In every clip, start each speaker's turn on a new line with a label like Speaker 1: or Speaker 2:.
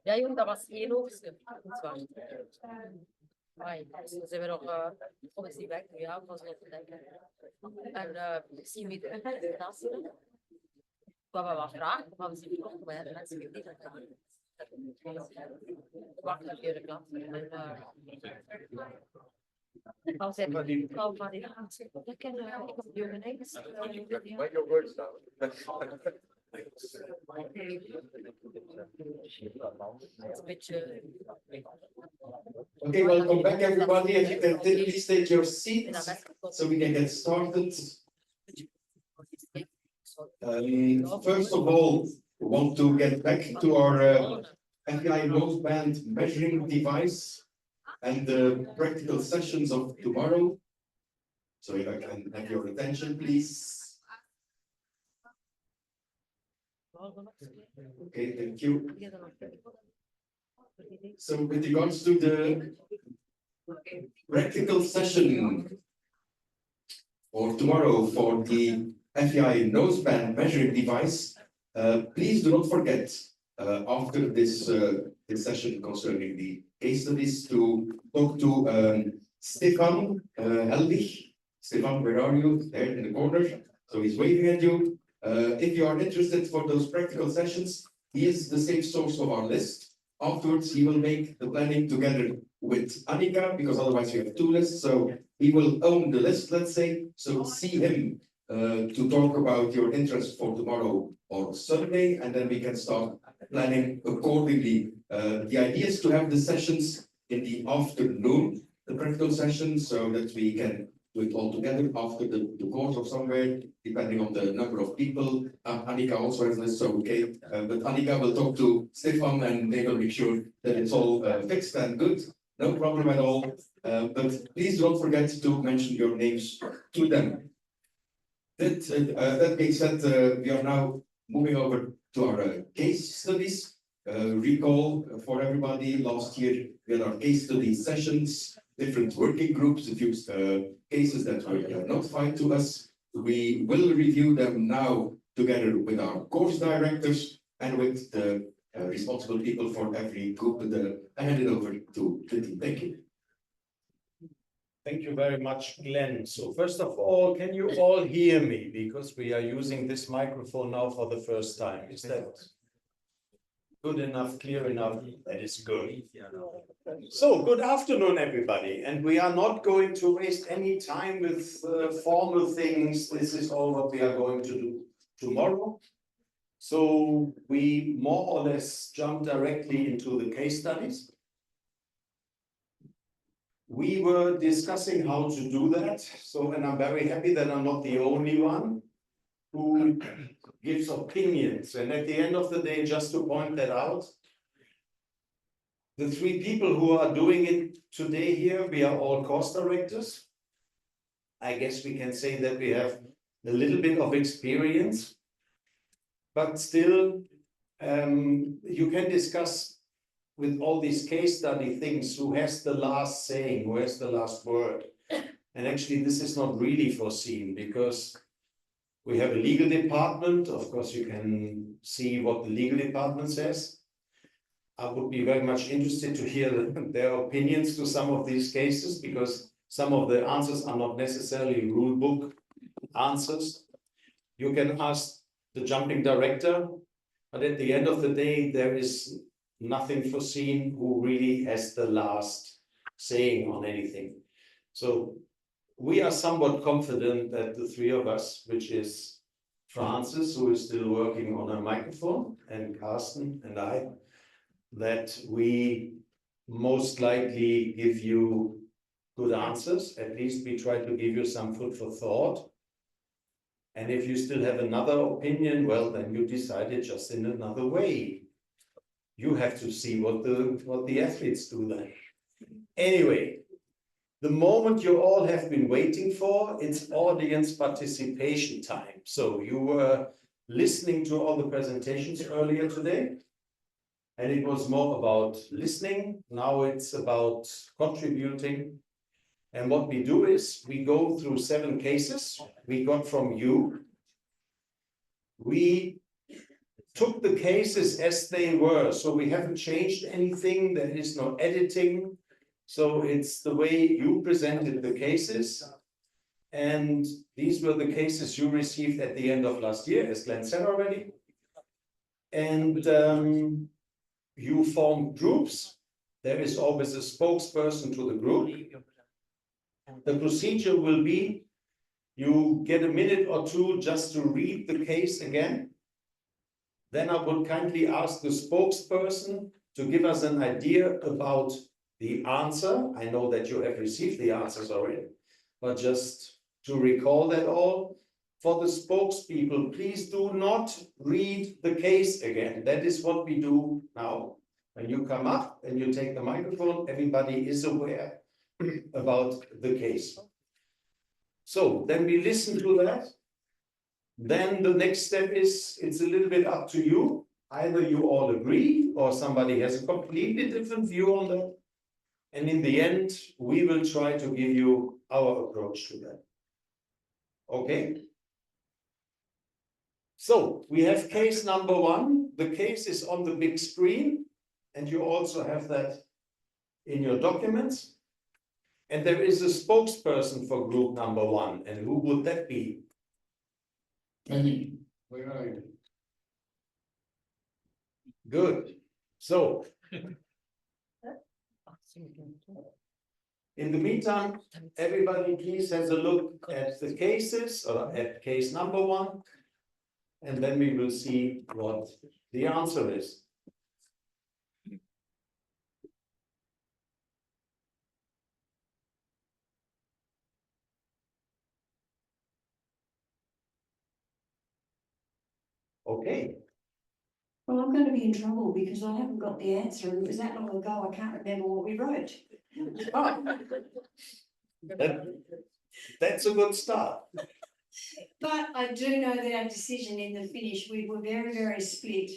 Speaker 1: Ja, Jung, da was eh los. Ze hebben nog commissie weg, ja, was nog denken. En zien we de naast. Wat we wat vragen, wat we zien ook, maar de mensen die dat wacht op je klant. Als ik al van die dat ken ik op jonge Nederlands.
Speaker 2: Make your words down.
Speaker 1: Het is een beetje.
Speaker 3: Okay, welcome back everybody. If you can please take your seats so we can get started. First of all, we want to get back to our FEI noseband measuring device and the practical sessions of tomorrow. So if I can have your attention, please. Okay, thank you. So with regards to the practical session for tomorrow for the FEI noseband measuring device, please do not forget after this session concerning the case studies to talk to Stefan Helwig. Stefan, where are you? There in the corner. So he's waving at you. If you are interested for those practical sessions, he is the safe source of our list. Afterwards, he will make the planning together with Annika, because otherwise you have two lists. So he will own the list, let's say. So see him to talk about your interest for tomorrow or Sunday, and then we can start planning accordingly. The idea is to have the sessions in the afternoon, the practical sessions, so that we can do it all together after the course or somewhere, depending on the number of people. Annika also has this, so okay. But Annika will talk to Stefan and they will make sure that it's all fixed and good. No problem at all. But please don't forget to mention your names to them. That being said, we are now moving over to our case studies. Recall for everybody, last year we had our case study sessions, different working groups, a few cases that were notified to us. We will review them now together with our course directors and with the responsible people for every group. I hand it over to the team. Thank you.
Speaker 4: Thank you very much, Glenn. So first of all, can you all hear me? Because we are using this microphone now for the first time. Is that good enough, clear enough? That is good. So good afternoon, everybody. And we are not going to waste any time with formal things. This is all what we are going to do tomorrow. So we more or less jump directly into the case studies. We were discussing how to do that. So, and I'm very happy that I'm not the only one who gives opinions. And at the end of the day, just to point that out, the three people who are doing it today here, we are all course directors. I guess we can say that we have a little bit of experience, but still you can discuss with all these case study things, who has the last saying, who has the last word. And actually this is not really foreseen because we have a legal department. Of course, you can see what the legal department says. I would be very much interested to hear their opinions to some of these cases, because some of the answers are not necessarily rule book answers. You can ask the jumping director, but at the end of the day, there is nothing foreseen who really has the last saying on anything. So we are somewhat confident that the three of us, which is Francis, who is still working on a microphone, and Carsten and I, that we most likely give you good answers. At least we try to give you some food for thought. And if you still have another opinion, well, then you decide it just in another way. You have to see what the athletes do then. Anyway, the moment you all have been waiting for, it's audience participation time. So you were listening to all the presentations earlier today. And it was more about listening. Now it's about contributing. And what we do is we go through 7 cases we got from you. We took the cases as they were, so we haven't changed anything. There is no editing. So it's the way you presented the cases. And these were the cases you received at the end of last year, as Glenn said already. And you formed groups. There is always a spokesperson to the group. The procedure will be, you get a minute or two just to read the case again. Then I would kindly ask the spokesperson to give us an idea about the answer. I know that you have received the answers already, but just to recall that all. For the spokespeople, please do not read the case again. That is what we do now. When you come up and you take the microphone, everybody is aware about the case. So then we listen to that. Then the next step is, it's a little bit up to you. Either you all agree or somebody has a completely different view on that. And in the end, we will try to give you our approach to that. Okay? So we have case number 1. The case is on the big screen, and you also have that in your documents. And there is a spokesperson for group number 1. And who would that be?
Speaker 3: Penny, where are you?
Speaker 4: Good. So in the meantime, everybody please has a look at the cases or at case number 1. And then we will see what the answer is. Okay.
Speaker 5: Well, I'm going to be in trouble because I haven't got the answer, and it was that long ago, I can't remember what we wrote.
Speaker 4: That's a good start.
Speaker 5: But I do know that our decision in the finish, we were very, very split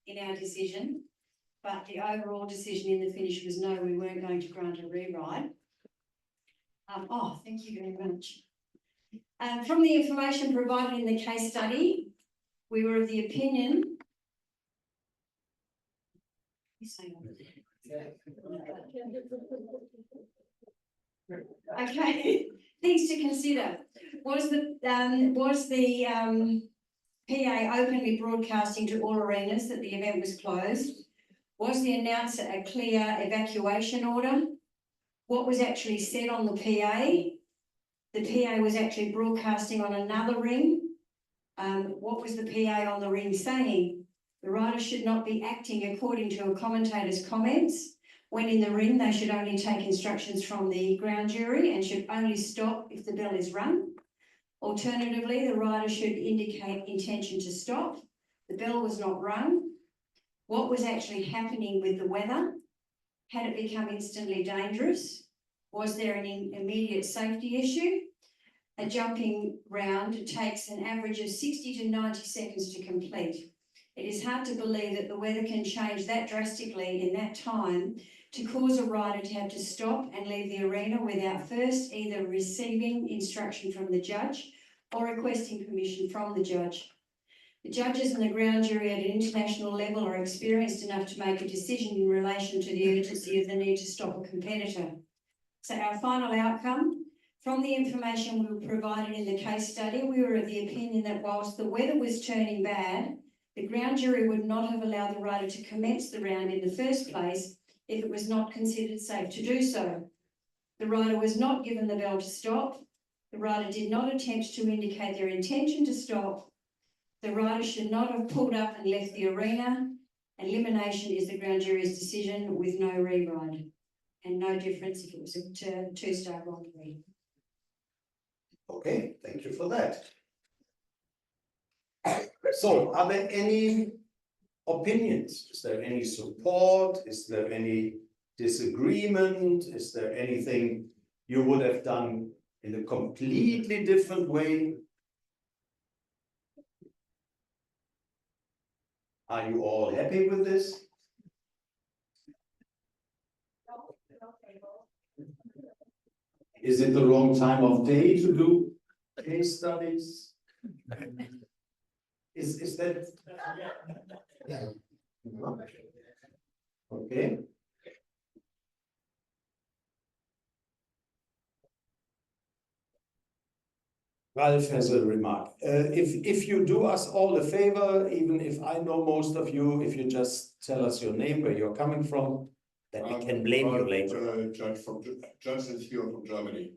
Speaker 5: in our decision. But the overall decision in the finish was no, we weren't going to grant a rewrite. Thank you very much. From the information provided in the case study, we were of the opinion. Okay, things to consider. Was the PA openly broadcasting to all arenas that the event was closed? Was the announcer a clear evacuation order? What was actually said on the PA? The PA was actually broadcasting on another ring. What was the PA on the ring saying? The rider should not be acting according to a commentator's comments. When in the ring, they should only take instructions from the ground jury and should only stop if the bell is rung. Alternatively, the rider should indicate intention to stop. The bell was not rung. What was actually happening with the weather? Had it become instantly dangerous? Was there an immediate safety issue? A jumping round takes an average of 60 to 90 seconds to complete. It is hard to believe that the weather can change that drastically in that time to cause a rider to have to stop and leave the arena without first either receiving instruction from the judge or requesting permission from the judge. The judges and the ground jury at an international level are experienced enough to make a decision in relation to the urgency of the need to stop a competitor. So our final outcome, from the information we were provided in the case study, we were of the opinion that whilst the weather was turning bad, the ground jury would not have allowed the rider to commence the round in the first place if it was not considered safe to do so. The rider was not given the bell to stop. The rider did not attempt to indicate their intention to stop. The rider should not have pulled up and left the arena. Elimination is the ground jury's decision with no rewrite and no difference if it was a two-star Grand Prix.
Speaker 4: Okay, thank you for that. So, are there any opinions? Is there any support? Is there any disagreement? Is there anything you would have done in a completely different way? Are you all happy with this? Is it the wrong time of day to do case studies? Is that? Yeah. Okay. Ralph has a remark. If you do us all a favor, even if I know most of you, if you just tell us your name, where you're coming from, then we can blame you later.
Speaker 2: Judge is here from Germany.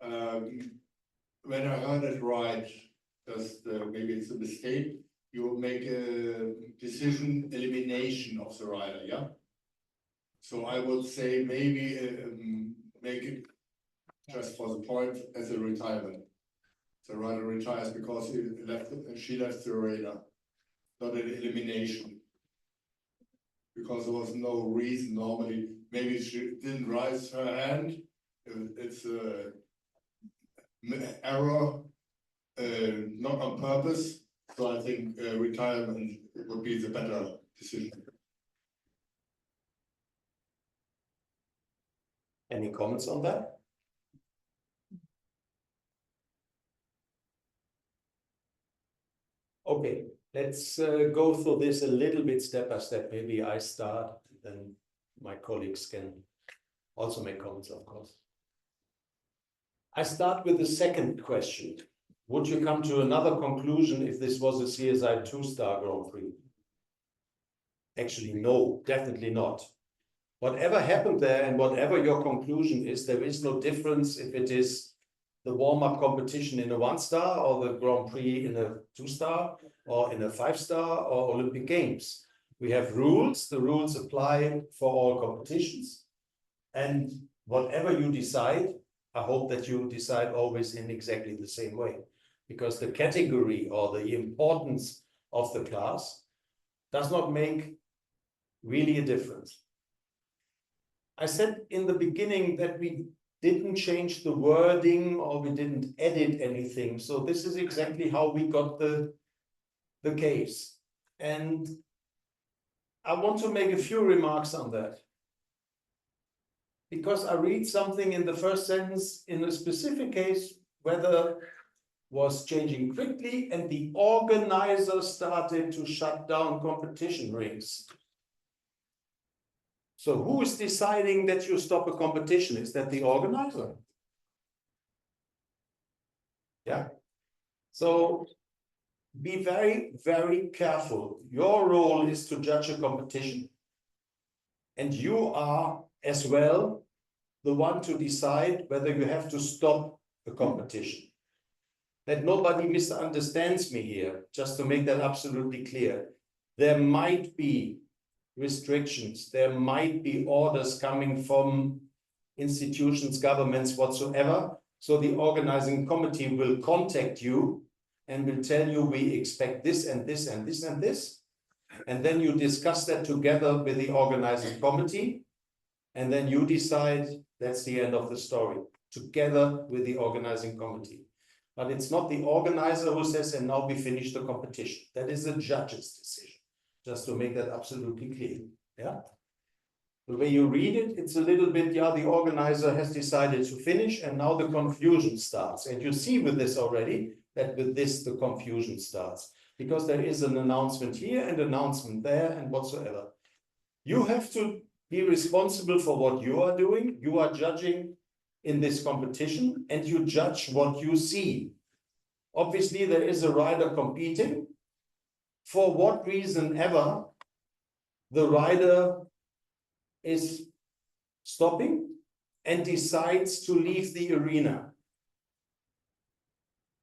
Speaker 2: When I heard it right, just maybe it's a mistake. You make a decision elimination of the rider, yeah. So I would say maybe make it just for the point as a retirement. The rider retires because she left the arena, not an elimination. Because there was no reason normally. Maybe she didn't raise her hand. It's a error, not on purpose. So I think retirement would be the better decision.
Speaker 4: Any comments on that? Okay, let's go through this a little bit step by step. Maybe I start, then my colleagues can also make comments, of course. I start with the second question. Would you come to another conclusion if this was a CSI 2-star Grand Prix? Actually, no, definitely not. Whatever happened there and whatever your conclusion is, there is no difference if it is the warm-up competition in a 1-star or the Grand Prix in a 2-star or in a 5-star or Olympic Games. We have rules. The rules apply for all competitions. And whatever you decide, I hope that you decide always in exactly the same way, because the category or the importance of the class does not make really a difference. I said in the beginning that we didn't change the wording or we didn't edit anything. So this is exactly how we got the case. And I want to make a few remarks on that. Because I read something in the first sentence in a specific case, weather was changing quickly and the organizer started to shut down competition rings. So who is deciding that you stop a competition? Is that the organizer? Yeah. So be very, very careful. Your role is to judge a competition. And you are as well the one to decide whether you have to stop a competition. That nobody misunderstands me here, just to make that absolutely clear. There might be restrictions, there might be orders coming from institutions, governments, whatsoever. So the organizing committee will contact you and will tell you, we expect this and this and this and this. And then you discuss that together with the organizing committee. And then you decide, that's the end of the story, together with the organizing committee. But it's not the organizer who says, and now we finish the competition. That is the judge's decision, just to make that absolutely clear. Yeah. The way you read it, it's a little bit, yeah, the organizer has decided to finish and now the confusion starts. And you see with this already that with this, the confusion starts, because there is an announcement here and announcement there and whatsoever. You have to be responsible for what you are doing. You are judging in this competition and you judge what you see. Obviously, there is a rider competing. For what reason ever, the rider is stopping and decides to leave the arena.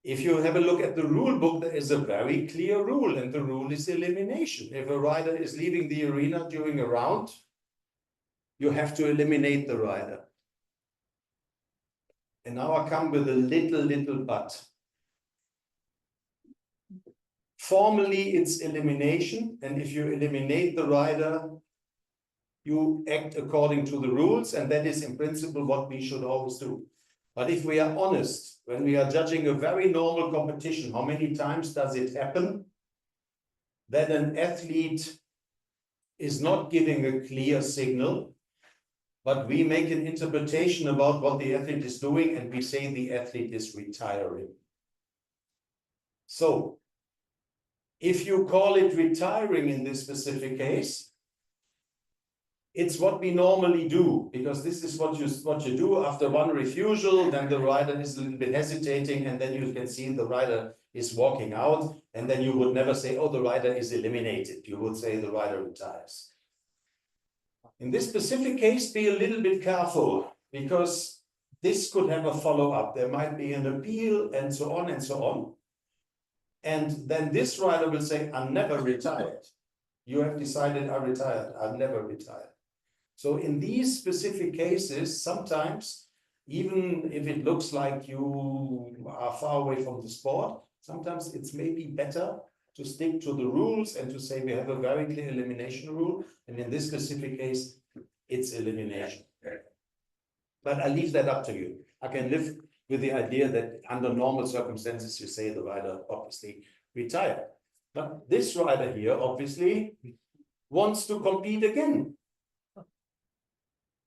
Speaker 4: If you have a look at the rule book, there is a very clear rule, and the rule is elimination. If a rider is leaving the arena during a round, you have to eliminate the rider. And now I come with a little but. Formally, it's elimination, and if you eliminate the rider, you act according to the rules, and that is in principle what we should always do. But if we are honest, when we are judging a very normal competition, how many times does it happen that an athlete is not giving a clear signal, but we make an interpretation about what the athlete is doing and we say the athlete is retiring. So if you call it retiring in this specific case, it's what we normally do, because this is what you do after one refusal. Then the rider is a little bit hesitating, and then you can see the rider is walking out, and then you would never say, oh, the rider is eliminated. You would say the rider retires. In this specific case, be a little bit careful, because this could have a follow-up. There might be an appeal and so on and so on. And then this rider will say, I'm never retired. You have decided I'm retired. I'm never retired. So in these specific cases, sometimes, even if it looks like you are far away from the sport, sometimes it's maybe better to stick to the rules and to say we have a very clear elimination rule. And in this specific case, it's elimination. But I leave that up to you. I can live with the idea that under normal circumstances, you say the rider obviously retired. But this rider here obviously wants to compete again.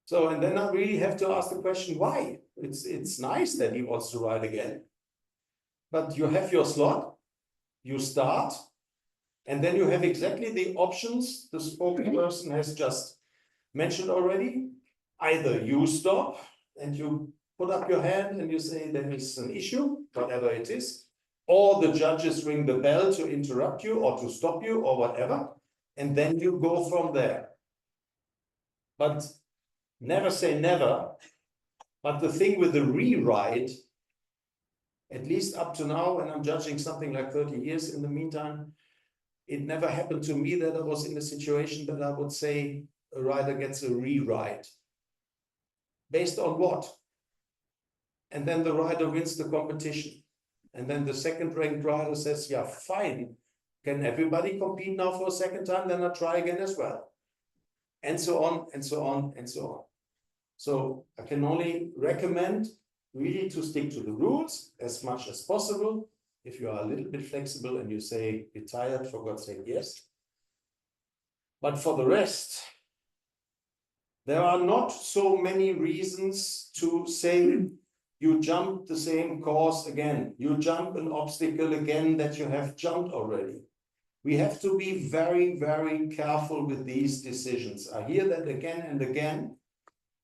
Speaker 4: So, and then I really have to ask the question, why? It's nice that he wants to ride again. But you have your slot, you start, and then you have exactly the options the spokesperson has just mentioned already. Either you stop and you put up your hand and you say there is an issue, whatever it is, or the judges ring the bell to interrupt you or to stop you or whatever, and then you go from there. But never say never. But the thing with the rewrite, at least up to now, and I'm judging something like 30 years in the meantime, it never happened to me that I was in a situation that I would say a rider gets a rewrite. Based on what? And then the rider wins the competition. And then the second ranked rider says, yeah, fine. Can everybody compete now for a second time? Then I'll try again as well. And so on, and so on, and so on. So I can only recommend really to stick to the rules as much as possible. If you are a little bit flexible and you say retired, for God's sake, yes. But for the rest, there are not so many reasons to say you jump the same course again. You jump an obstacle again that you have jumped already. We have to be very, very careful with these decisions. I hear that again and again.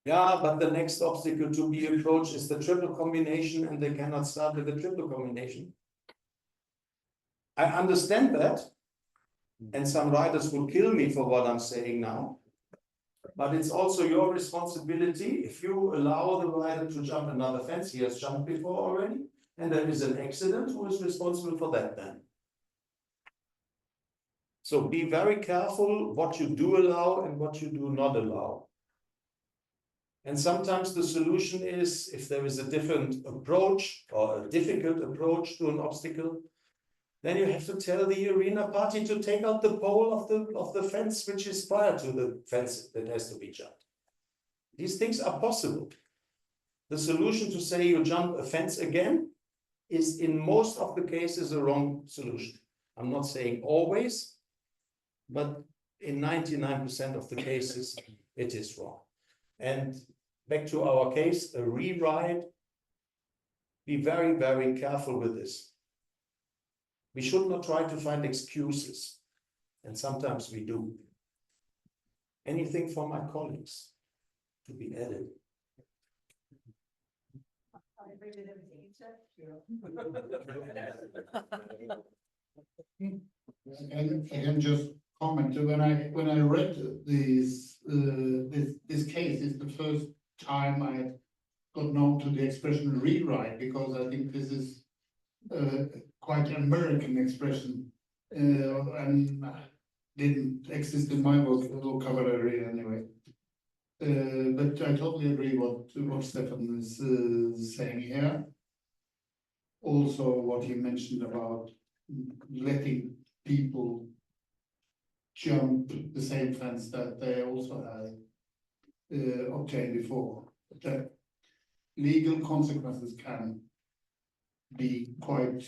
Speaker 4: Yeah, but the next obstacle to be approached is the triple combination, and they cannot start with the triple combination. I understand that, and some riders will kill me for what I'm saying now. But it's also your responsibility. If you allow the rider to jump another fence, he has jumped before already, and there is an accident, who is responsible for that then? So be very careful what you do allow and what you do not allow. And sometimes the solution is, if there is a different approach or a difficult approach to an obstacle, then you have to tell the arena party to take out the pole of the fence, which is prior to the fence that has to be jumped. These things are possible. The solution to say you jump a fence again is in most of the cases a wrong solution. I'm not saying always, but in 99% of the cases, it is wrong. And back to our case, a rewrite, be very, very careful with this. We should not try to find excuses, and sometimes we do. Anything from my colleagues to be added?
Speaker 6: I agree with everything you said.
Speaker 2: I can just comment. When I read this case, it's the first time I got known to the expression rewrite, because I think this is quite an American expression, and didn't exist in my vocabulary anyway. But I totally agree what Stefan is saying here. Also, what he mentioned about letting people jump the same fence that they also had obtained before. That legal consequences can be quite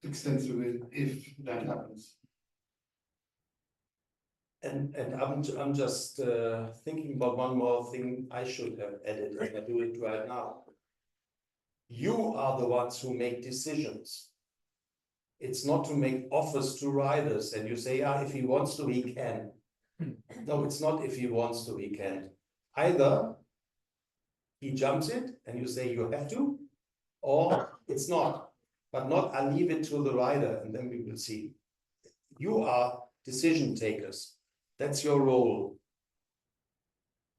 Speaker 2: extensive if that happens.
Speaker 4: And I'm just thinking about one more thing I should have added, and I do it right now. You are the ones who make decisions. It's not to make offers to riders and you say, if he wants to, he can. No, it's not if he wants to, he can. Either he jumps it and you say you have to, or it's not. But not, I leave it to the rider and then we will see. You are decision takers. That's your role.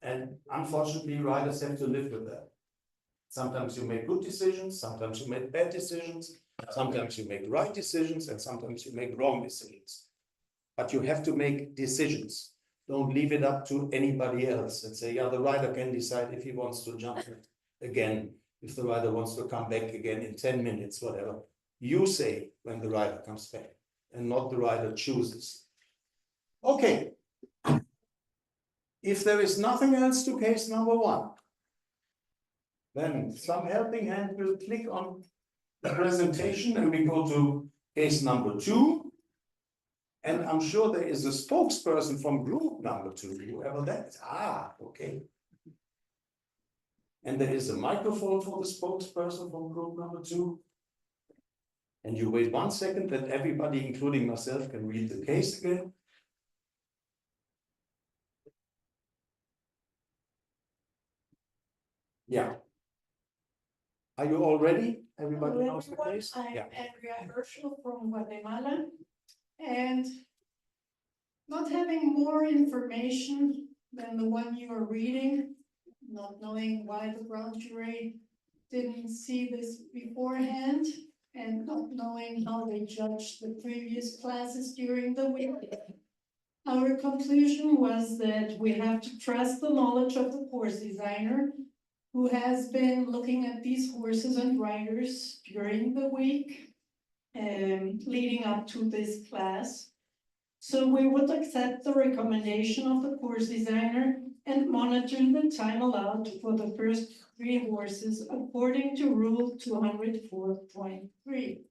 Speaker 4: And unfortunately, riders have to live with that. Sometimes you make good decisions, sometimes you make bad decisions, sometimes you make right decisions, and sometimes you make wrong decisions. But you have to make decisions. Don't leave it up to anybody else and say, yeah, the rider can decide if he wants to jump it again, if the rider wants to come back again in 10 minutes, whatever. You say when the rider comes back, and not the rider chooses. Okay. If there is nothing else to case number 1, then some helping hand will click on the presentation and we go to case number 2. And I'm sure there is a spokesperson from group number 2, whoever that is. Okay. And there is a microphone for the spokesperson from group number 2. And you wait 1 second that everybody, including myself, can read the case again. Yeah. Are you all ready? Everybody
Speaker 7: Hello,
Speaker 4: knows the
Speaker 7: everyone.
Speaker 4: case?
Speaker 7: I'm
Speaker 4: Yeah.
Speaker 7: Andrea Herschel from Guatemala. And not having more information than the one you are reading, not knowing why the grand jury didn't see this beforehand, and not knowing how they judged the previous classes during the week, our conclusion was that we have to trust the knowledge of the course designer who has been looking at these horses and riders during the week leading up to this class. So we would accept the recommendation of the course designer and monitor the time allowed for the first 3 horses according to Rule 204.3.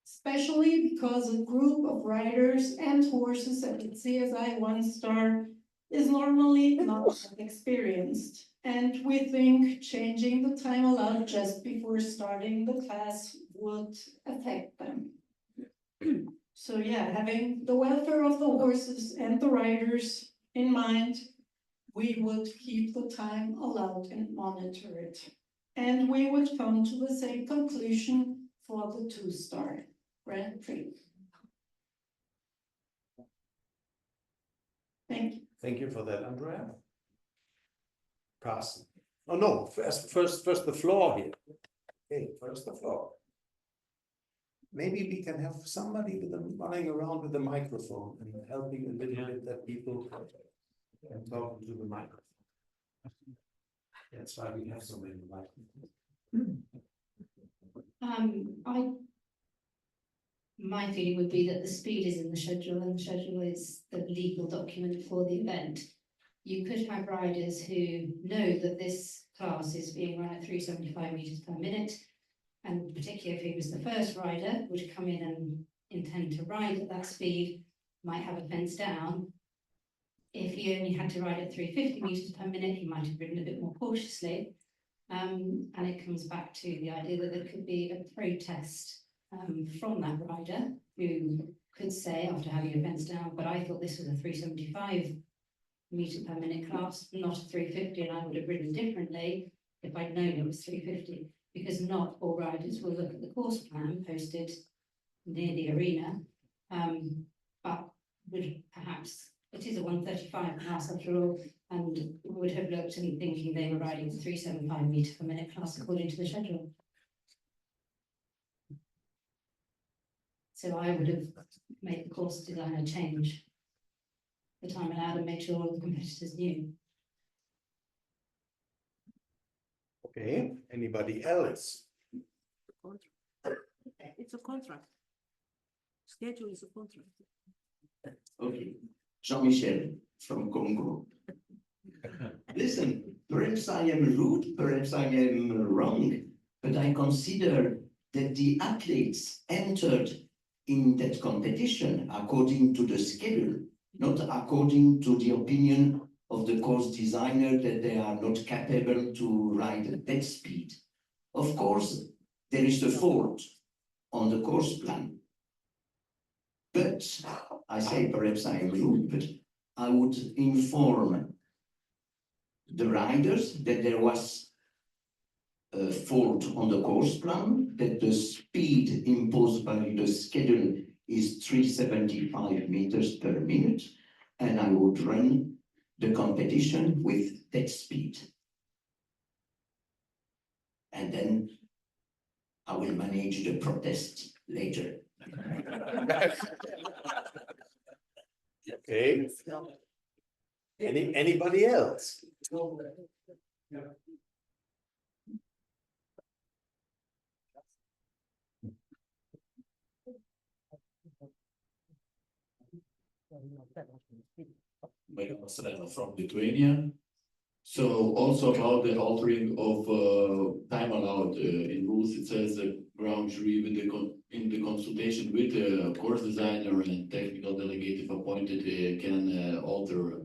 Speaker 7: Especially because a group of riders and horses at the CSI 1-star is normally not experienced. And we think changing the time allowed just before starting the class would affect them. So yeah, having the welfare of the horses and the riders in mind, we would keep the time allowed and monitor it. And we would come to the same conclusion for the 2-star Grand Prix. Thank you.
Speaker 4: Thank you for that, Andrea. Carsten. Oh no, first the floor here. Okay, first the floor. Maybe we can have somebody with them running around with the microphone and helping a little bit that people can talk to the microphone. That's why we have so many microphones.
Speaker 8: My feeling would be that the speed is in the schedule and the schedule is the legal document for the event. You could have riders who know that this class is being run at 375 meters per minute, and particularly if he was the first rider, would come in and intend to ride at that speed, might have a fence down. If he only had to ride at 350 meters per minute, he might have ridden a bit more cautiously. And it comes back to the idea that there could be a protest from that rider who could say, after having a fence down, but I thought this was a 375 meter per minute class, not a 350, and I would have ridden differently if I'd known it was 350, because not all riders will look at the course plan posted near the arena, but would perhaps, it is a 135 class after all, and would have looked and thinking they were riding a 375 meter per minute class according to the schedule. So I would have made the course designer change the time allowed and make sure all the competitors knew.
Speaker 4: Okay, anybody else?
Speaker 9: It's a contract. Schedule is a contract.
Speaker 10: Okay, Jean-Michel from Congo. Listen, perhaps I am rude, perhaps I am wrong, but I consider that the athletes entered in that competition according to the schedule not according to the opinion of the course designer that they are not capable to ride at that speed. Of course, there is a fault on the course plan. But I say perhaps I am rude, but I would inform the riders that there was a fault on the course plan, that the speed imposed by the schedule is 375 meters per minute, and I would run the competition with that speed. And then I will manage the protest later.
Speaker 4: Okay, anybody else?
Speaker 11: Amsterdam from Lithuania. So also about the altering of time allowed in rules, it says the ground jury with in the consultation with the course designer and technical delegate if appointed can alter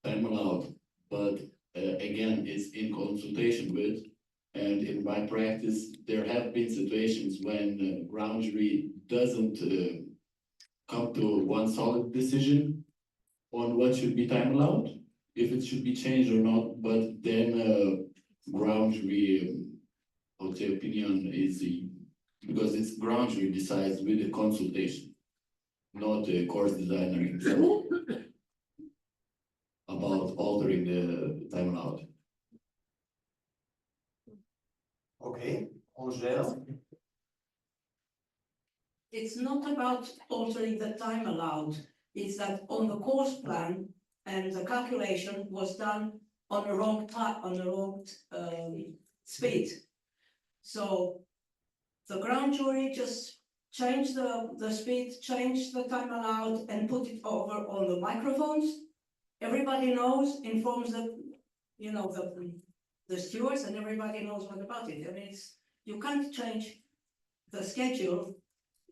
Speaker 11: time allowed. But again, it's in consultation with, and in my practice, there have been situations when ground jury doesn't come to one solid decision on what should be time allowed, if it should be changed or not, but then ground jury, I would say opinion is because it's ground jury decides with the consultation, not the course designer himself about altering the time allowed.
Speaker 4: Okay, Angel?
Speaker 12: It's not about altering the time allowed, it's that on the course plan and the calculation was done on the wrong time, on the wrong speed. So the ground jury just changed the speed, changed the time allowed and put it over on the microphones. Everybody knows, informs the stewards, and everybody knows what about it. I mean, you can't change the schedule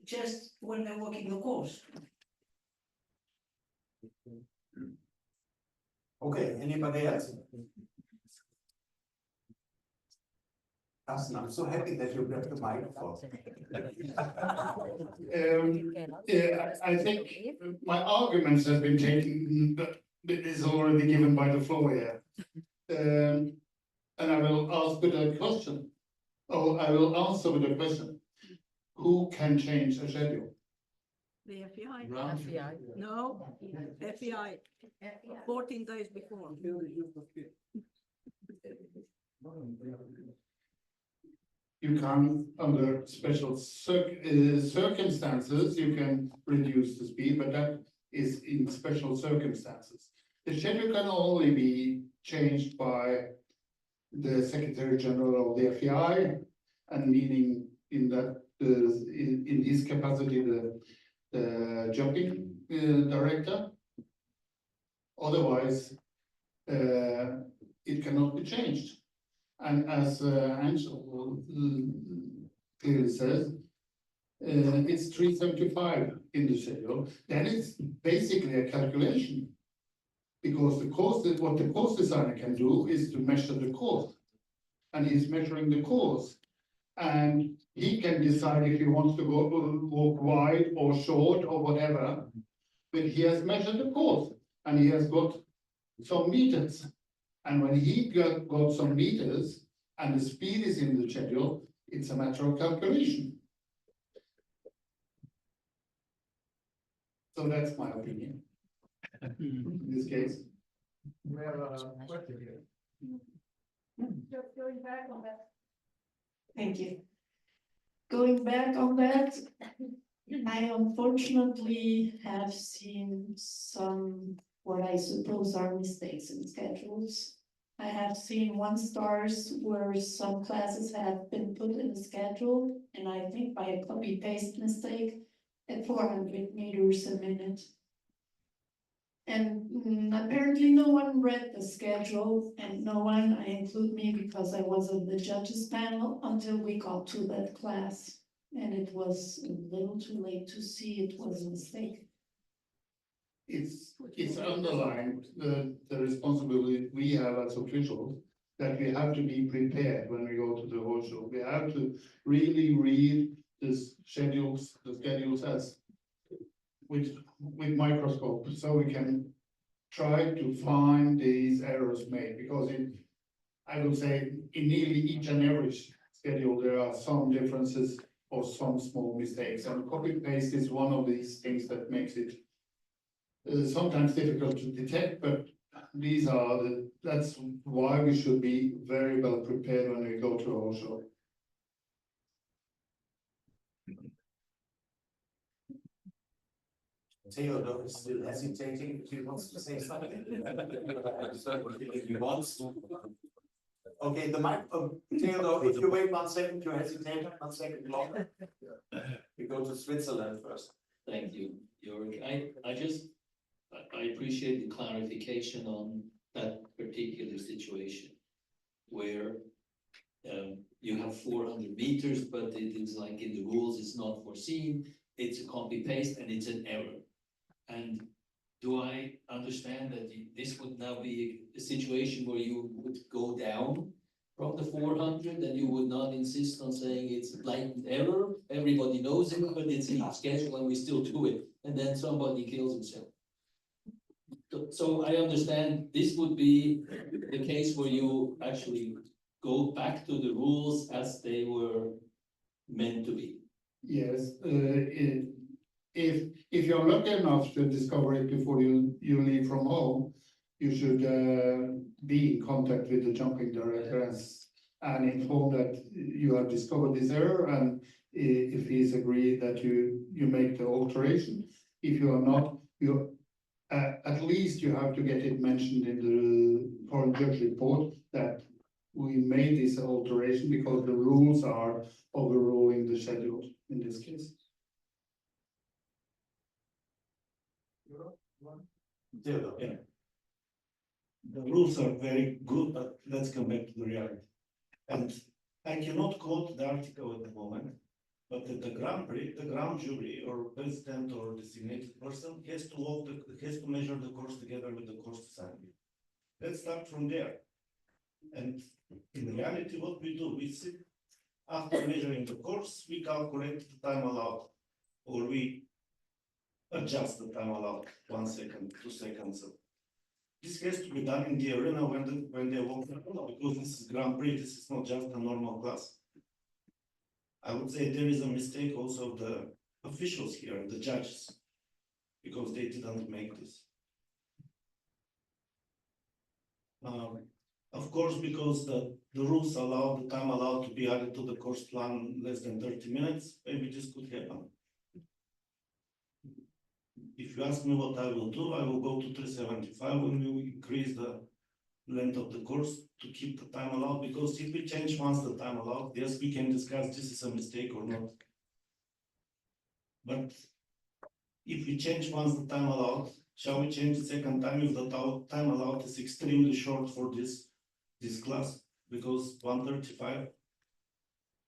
Speaker 12: just when they're walking the course.
Speaker 4: Okay, anybody else? Carsten, I'm so happy that you got the microphone.
Speaker 2: I think my arguments have been taken, but it is already given by the floor here. And I will ask with a question, or I will answer with a question. Who can change a schedule?
Speaker 9: The FEI.
Speaker 1: FEI.
Speaker 9: No, FEI, 14 days before.
Speaker 2: You can, under special circumstances, you can reduce the speed, but that is in special circumstances. The schedule can only be changed by the Secretary General of the FEI, and meaning in that in his capacity the jumping director. Otherwise, it cannot be changed. And as Angel clearly says, it's 375 in the schedule. Then it's basically a calculation. Because what the course designer can do is to measure the course. And he's measuring the course. And he can decide if he wants to walk wide or short or whatever. But he has measured the course and he has got some meters. And when he got some meters and the speed is in the schedule, it's a matter of calculation. So that's my opinion in this case.
Speaker 6: We have a question here.
Speaker 7: Just going back on that. Thank you. Going back on that, I unfortunately have seen some, what I suppose are mistakes in schedules. I have seen 1-stars where some classes have been put in the schedule, and I think by a copy paste mistake at 400 meters a minute. And apparently no one read the schedule, and no one, I include me because I was on the judges panel, until we got to that class. And it was a little too late to see it was a mistake.
Speaker 2: it's underlined the responsibility we have as officials, that we have to be prepared when we go to the whole show. We have to really read the schedules as with microscope, so we can try to find these errors made, because I would say in nearly each and every schedule, there are some differences or some small mistakes, and copy paste is one of these things that makes it sometimes difficult to detect, but that's why we should be very well prepared when we go to a whole show.
Speaker 4: Theodore is still hesitating, if he wants to say something. He wants to. Okay, the mic, Theodore, if you wait 1 second, you hesitate 1 second longer. We go to Switzerland first.
Speaker 11: Thank you, Jörg. I appreciate the clarification on that particular situation where you have 400 meters, but it is like in the rules, it's not foreseen. It's a copy paste and it's an error. And do I understand that this would now be a situation where you would go down from the 400 and you would not insist on saying it's a blatant error? Everybody knows it, but it's in our schedule and we still do it. And then somebody kills himself. So I understand this would be the case where you actually go back to the rules as they were meant to be.
Speaker 2: Yes, if you're lucky enough to discover it before you leave from home, you should be in contact with the jumping director and inform that you have discovered this error, and if he's agreed that you make the alteration. If you are not, at least you have to get it mentioned in the foreign judge report that we made this alteration because the rules are overruling the schedule in this case.
Speaker 4: Theodore.
Speaker 6: The rules are very good, but let's come back to the reality. And I cannot quote the article at the moment, but at the Grand Prix, the grand jury or president or designated person has to measure the course together with the course designer. Let's start from there. And in reality, what we do, we sit after measuring the course, we calculate the time allowed, or we adjust the time allowed 1 second, 2 seconds. This has to be done in the arena when they walk around, because this is Grand Prix, this is not just a normal class. I would say there is a mistake also of the officials here, the judges, because they didn't make this. Of course, because the rules allow the time allowed to be added to the course plan less than 30 minutes, maybe this could happen. If you ask me what I will do, I will go to 375 when we increase the length of the course to keep the time allowed, because if we change once the time allowed, yes, we can discuss this is a mistake or not. But if we change once the time allowed, shall we change the second time if the time allowed is extremely short for this class? Because 135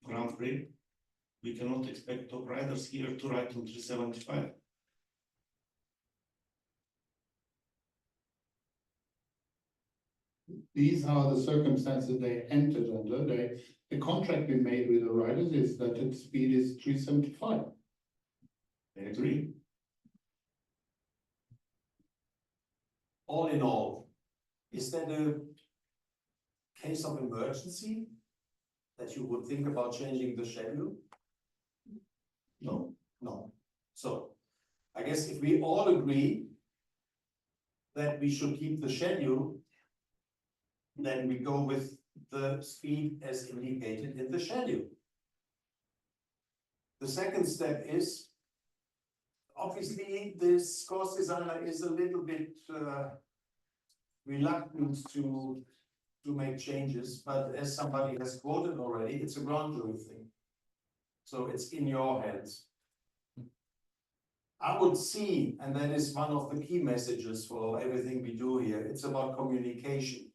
Speaker 6: Grand Prix, we cannot expect top riders here to ride on 375.
Speaker 2: These are the circumstances they entered under. The contract we made with the riders is that its speed is 375.
Speaker 4: I agree. All in all, is that a case of emergency that you would think about changing the schedule? No, no. So I guess if we all agree that we should keep the schedule, then we go with the speed as indicated in the schedule. The second step is, obviously, this course designer is a little bit reluctant to make changes, but as somebody has quoted already, it's a grand jury thing. So it's in your hands. I would see, and that is one of the key messages for everything we do here, it's about communication.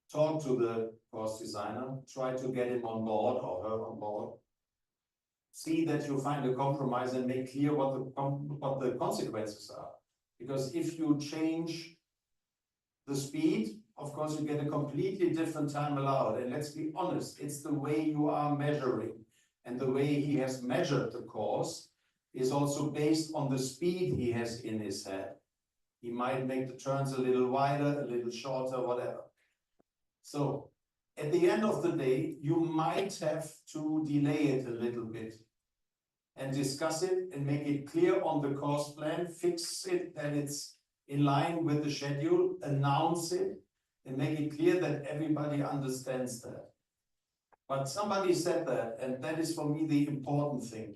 Speaker 4: Talk to the course designer, try to get him on board or her on board. See that you find a compromise and make clear what the consequences are. Because if you change the speed, of course, you get a completely different time allowed. And let's be honest, it's the way you are measuring. And the way he has measured the course is also based on the speed he has in his head. He might make the turns a little wider, a little shorter, whatever. So at the end of the day, you might have to delay it a little bit and discuss it and make it clear on the course plan, fix it that it's in line with the schedule, announce it, and make it clear that everybody understands that. But somebody said that, and that is for me the important thing.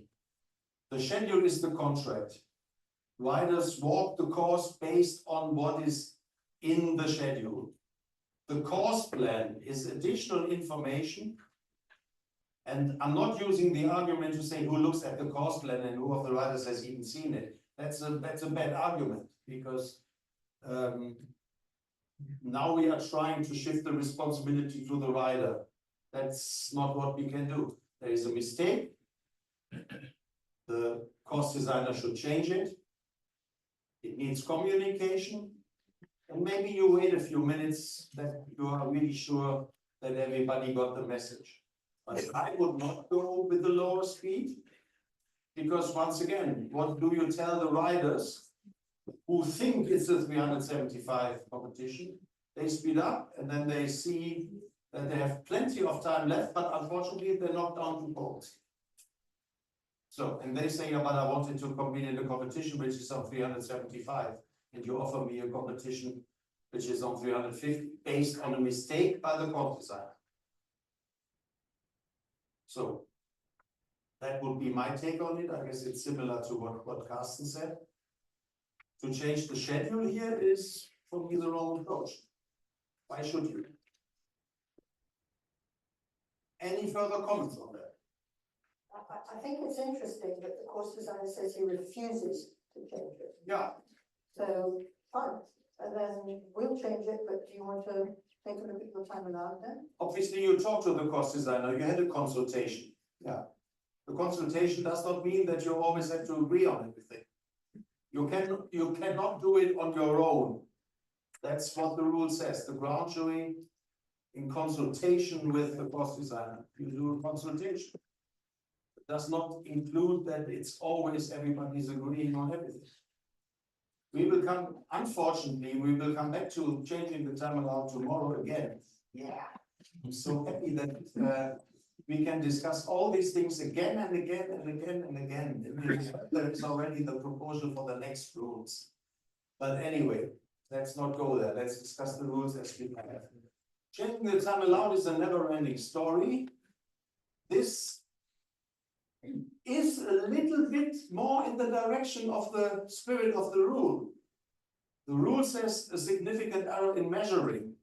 Speaker 4: The schedule is the contract. Riders walk the course based on what is in the schedule. The course plan is additional information. And I'm not using the argument to say who looks at the course plan and who of the riders has even seen it. That's a bad argument, because now we are trying to shift the responsibility to the rider. That's not what we can do. There is a mistake. The course designer should change it. It needs communication. And maybe you wait a few minutes that you are really sure that everybody got the message. But I would not go with the lower speed, because once again, what do you tell the riders who think it's a 375 competition? They speed up and then they see that they have plenty of time left, but unfortunately they're knocked down to poles. So, and they say, yeah, but I wanted to compete in the competition which is on 375, and you offer me a competition which is on 350 based on a mistake by the course designer. So that would be my take on it. I guess it's similar to what Carsten said. To change the schedule here is, for me, the wrong approach. Why should you? Any further comments on that?
Speaker 7: I think it's interesting that the course designer says he refuses to change it.
Speaker 4: Yeah.
Speaker 7: So, fine, and then we'll change it, but do you want to take a look at your time allowed then?
Speaker 4: Obviously, you talked to the course designer, you had a consultation. Yeah. The consultation does not mean that you always have to agree on everything. You cannot do it on your own. That's what the rule says. The ground jury, in consultation with the course designer, you do a consultation. It does not include that it's always everybody's agreeing on everything. We will come, unfortunately, we will come back to changing the time allowed tomorrow again. Yeah. I'm so happy that we can discuss all these things again and again and again and again. There is already the proposal for the next rules. But anyway, let's not go there. Let's discuss the rules as we have. Changing the time allowed is a never-ending story. This is a little bit more in the direction of the spirit of the rule. The rule says a significant error in measuring.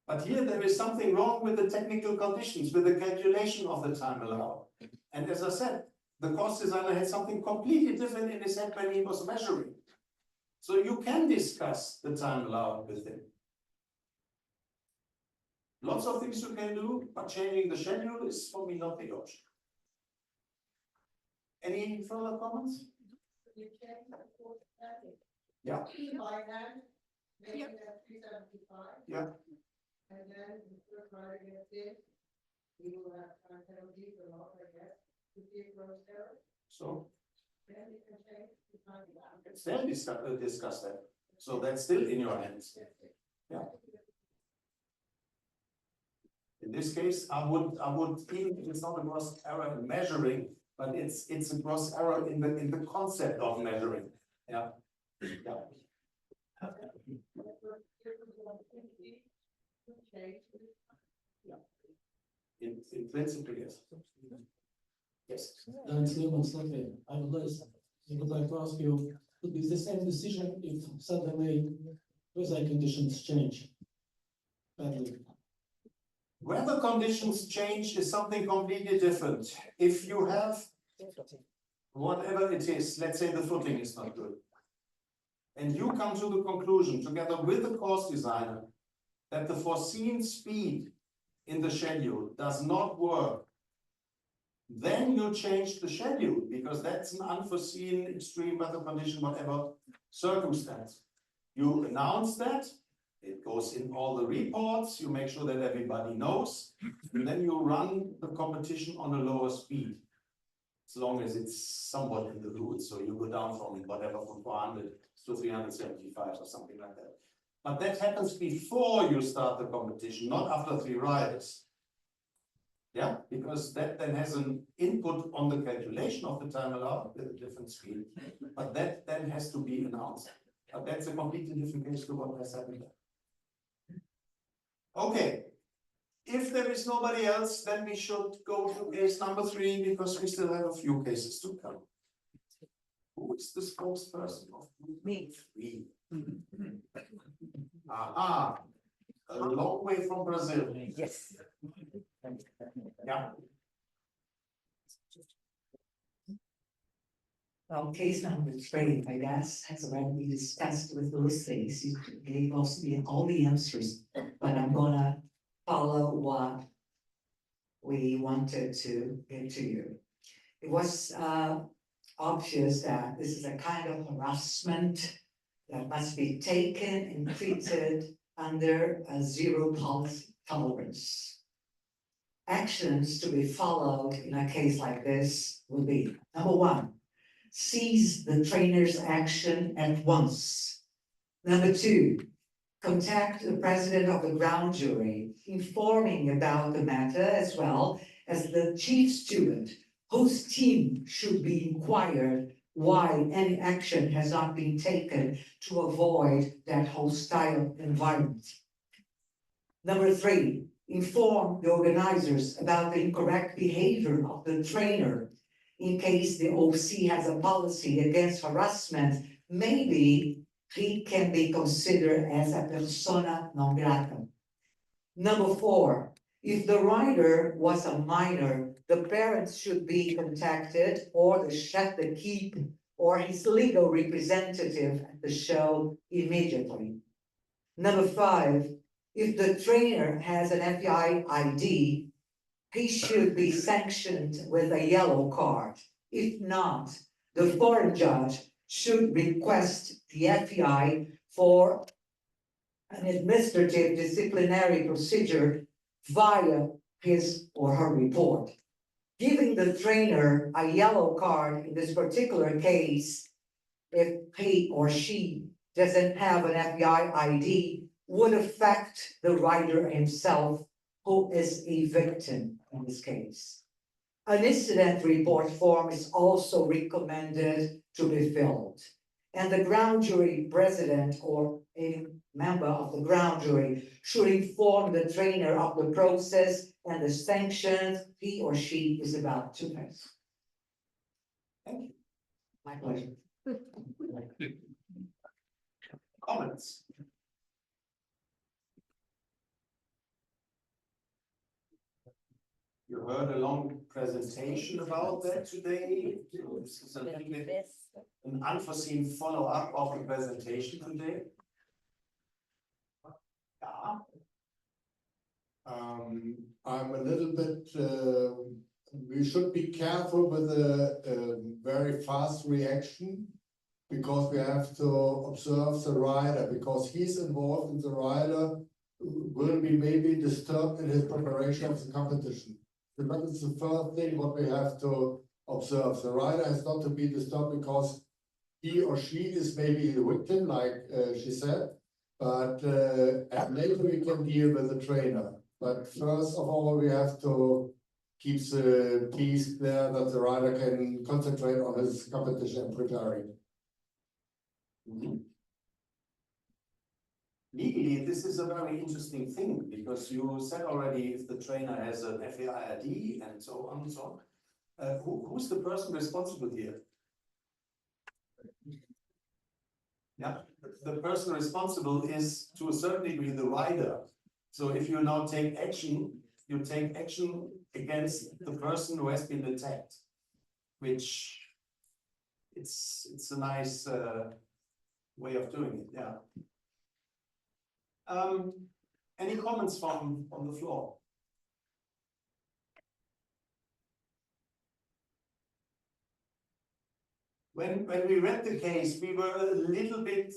Speaker 4: But here there is something wrong with the technical conditions, with the calculation of the time allowed. And as I said, the course designer had something completely different in his head when he was measuring. So you can discuss the time allowed with him. Lots of things you can do, but changing the schedule is for me not the option. Any further comments? Yeah. Yeah.
Speaker 13: And then the first rider gets in, you will have time penalty for not, I guess, to be a gross error.
Speaker 4: So
Speaker 13: Then you can change the time allowed.
Speaker 4: it's still discuss that. So that's still in your hands. Yeah. In this case, I would even if it's not a gross error in measuring, but it's a gross error in the concept of measuring. Yeah. Yeah. Yeah. In principle, yes. Yes.
Speaker 14: I would like to ask you, would be the same decision if suddenly weather conditions change badly?
Speaker 4: Weather conditions change is something completely different. If you have whatever it is, let's say the footing is not good, and you come to the conclusion together with the course designer that the foreseen speed in the schedule does not work, then you change the schedule, because that's an unforeseen extreme weather condition, whatever circumstance. You announce that, it goes in all the reports, you make sure that everybody knows, and then you run the competition on a lower speed. As long as it's somewhat in the route, so you go down from whatever, from 400 to 375 or something like that. But that happens before you start the competition, not after 3 riders. Yeah, because that then has an input on the calculation of the time allowed with a different speed, but that then has to be announced. But that's a completely different case to what has happened there. Okay, if there is nobody else, then we should go to case number 3, because we still have a few cases to come. Who is the spokesperson of me? 3. Aha, a long way from Brazil.
Speaker 15: Yes.
Speaker 4: Yeah.
Speaker 15: Well, case number 3, I guess, has already been discussed with Lucy. She gave us all the answers, but I'm gonna follow what we wanted to get to you. It was obvious that this is a kind of harassment that must be taken and treated under a zero tolerance. Actions to be followed in a case like this would be, number 1, seize the trainer's action at once. Number 2, contact the president of the ground jury, informing about the matter, as well as the chief steward, whose team should be inquired why any action has not been taken to avoid that hostile environment. Number 3, inform the organizers about the incorrect behavior of the trainer. In case the OC has a policy against harassment, maybe he can be considered as a persona non grata. Number 4, if the rider was a minor, the parents should be contacted, or the chef de keep or his legal representative at the show immediately. Number 5, if the trainer has an FEI ID, he should be sanctioned with a yellow card. If not, the foreign judge should request the FEI for an administrative disciplinary procedure via his or her report. Giving the trainer a yellow card in this particular case, if he or she doesn't have an FEI ID, would affect the rider himself, who is a victim in this case. An incident report form is also recommended to be filled. And the ground jury president or a member of the ground jury should inform the trainer of the process and the sanctions he or she is about to face. Thank you. My pleasure.
Speaker 4: Comments? You heard a long presentation about that today. This is an unforeseen follow-up of the presentation today. Yeah.
Speaker 2: I'm a little bit, we should be careful with a very fast reaction, because we have to observe the rider, because he's involved in the rider will be maybe disturbed in his preparation of the competition. That is the first thing what we have to observe. The rider has not to be disturbed because he or she is maybe the victim, like she said, but and later we can deal with the trainer. But first of all, we have to keep the peace there, that the rider can concentrate on his competition and preparing.
Speaker 4: Legally, this is a very interesting thing, because you said already, if the trainer has an FEI ID and so on and so on, who's the person responsible here? Yeah, the person responsible is to a certain degree the rider. So if you now take action, you take action against the person who has been attacked, which it's a nice way of doing it. Yeah. Any comments from on the floor? when we read the case, we were a little bit,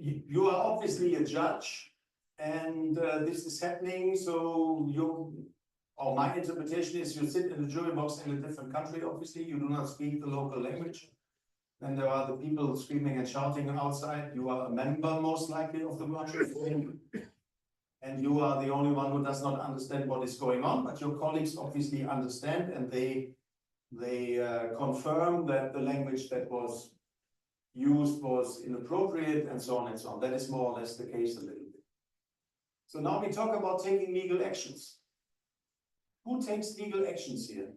Speaker 4: you are obviously a judge, and this is happening, so or my interpretation is you sit in the jury box in a different country, obviously, you do not speak the local language. Then there are the people screaming and shouting outside, you are a member most likely of the jury, and you are the only one who does not understand what is going on, but your colleagues obviously understand, and they confirm that the language that was used was inappropriate and so on and so on. That is more or less the case a little bit. So now we talk about taking legal actions. Who takes legal actions here?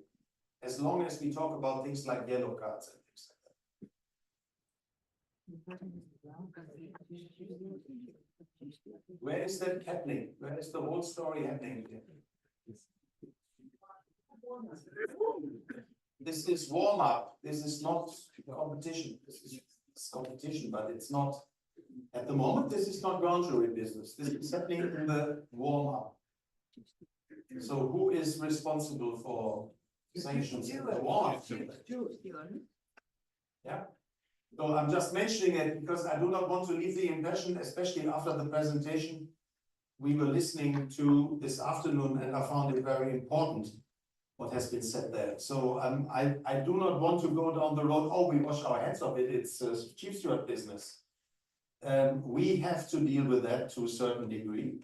Speaker 4: As long as we talk about things like yellow cards and things like that. Where is that happening? Where is the whole story happening here? This is warm up. This is not competition. This is competition, but it's not, at the moment, this is not ground jury business. This is happening in the warm up. So who is responsible for sanctions in the warm up? Yeah. So I'm just mentioning it because I do not want to leave the impression, especially after the presentation we were listening to this afternoon, and I found it very important what has been said there. So I do not want to go down the road, oh, we wash our hands of it, it's chief steward business. We have to deal with that to a certain degree.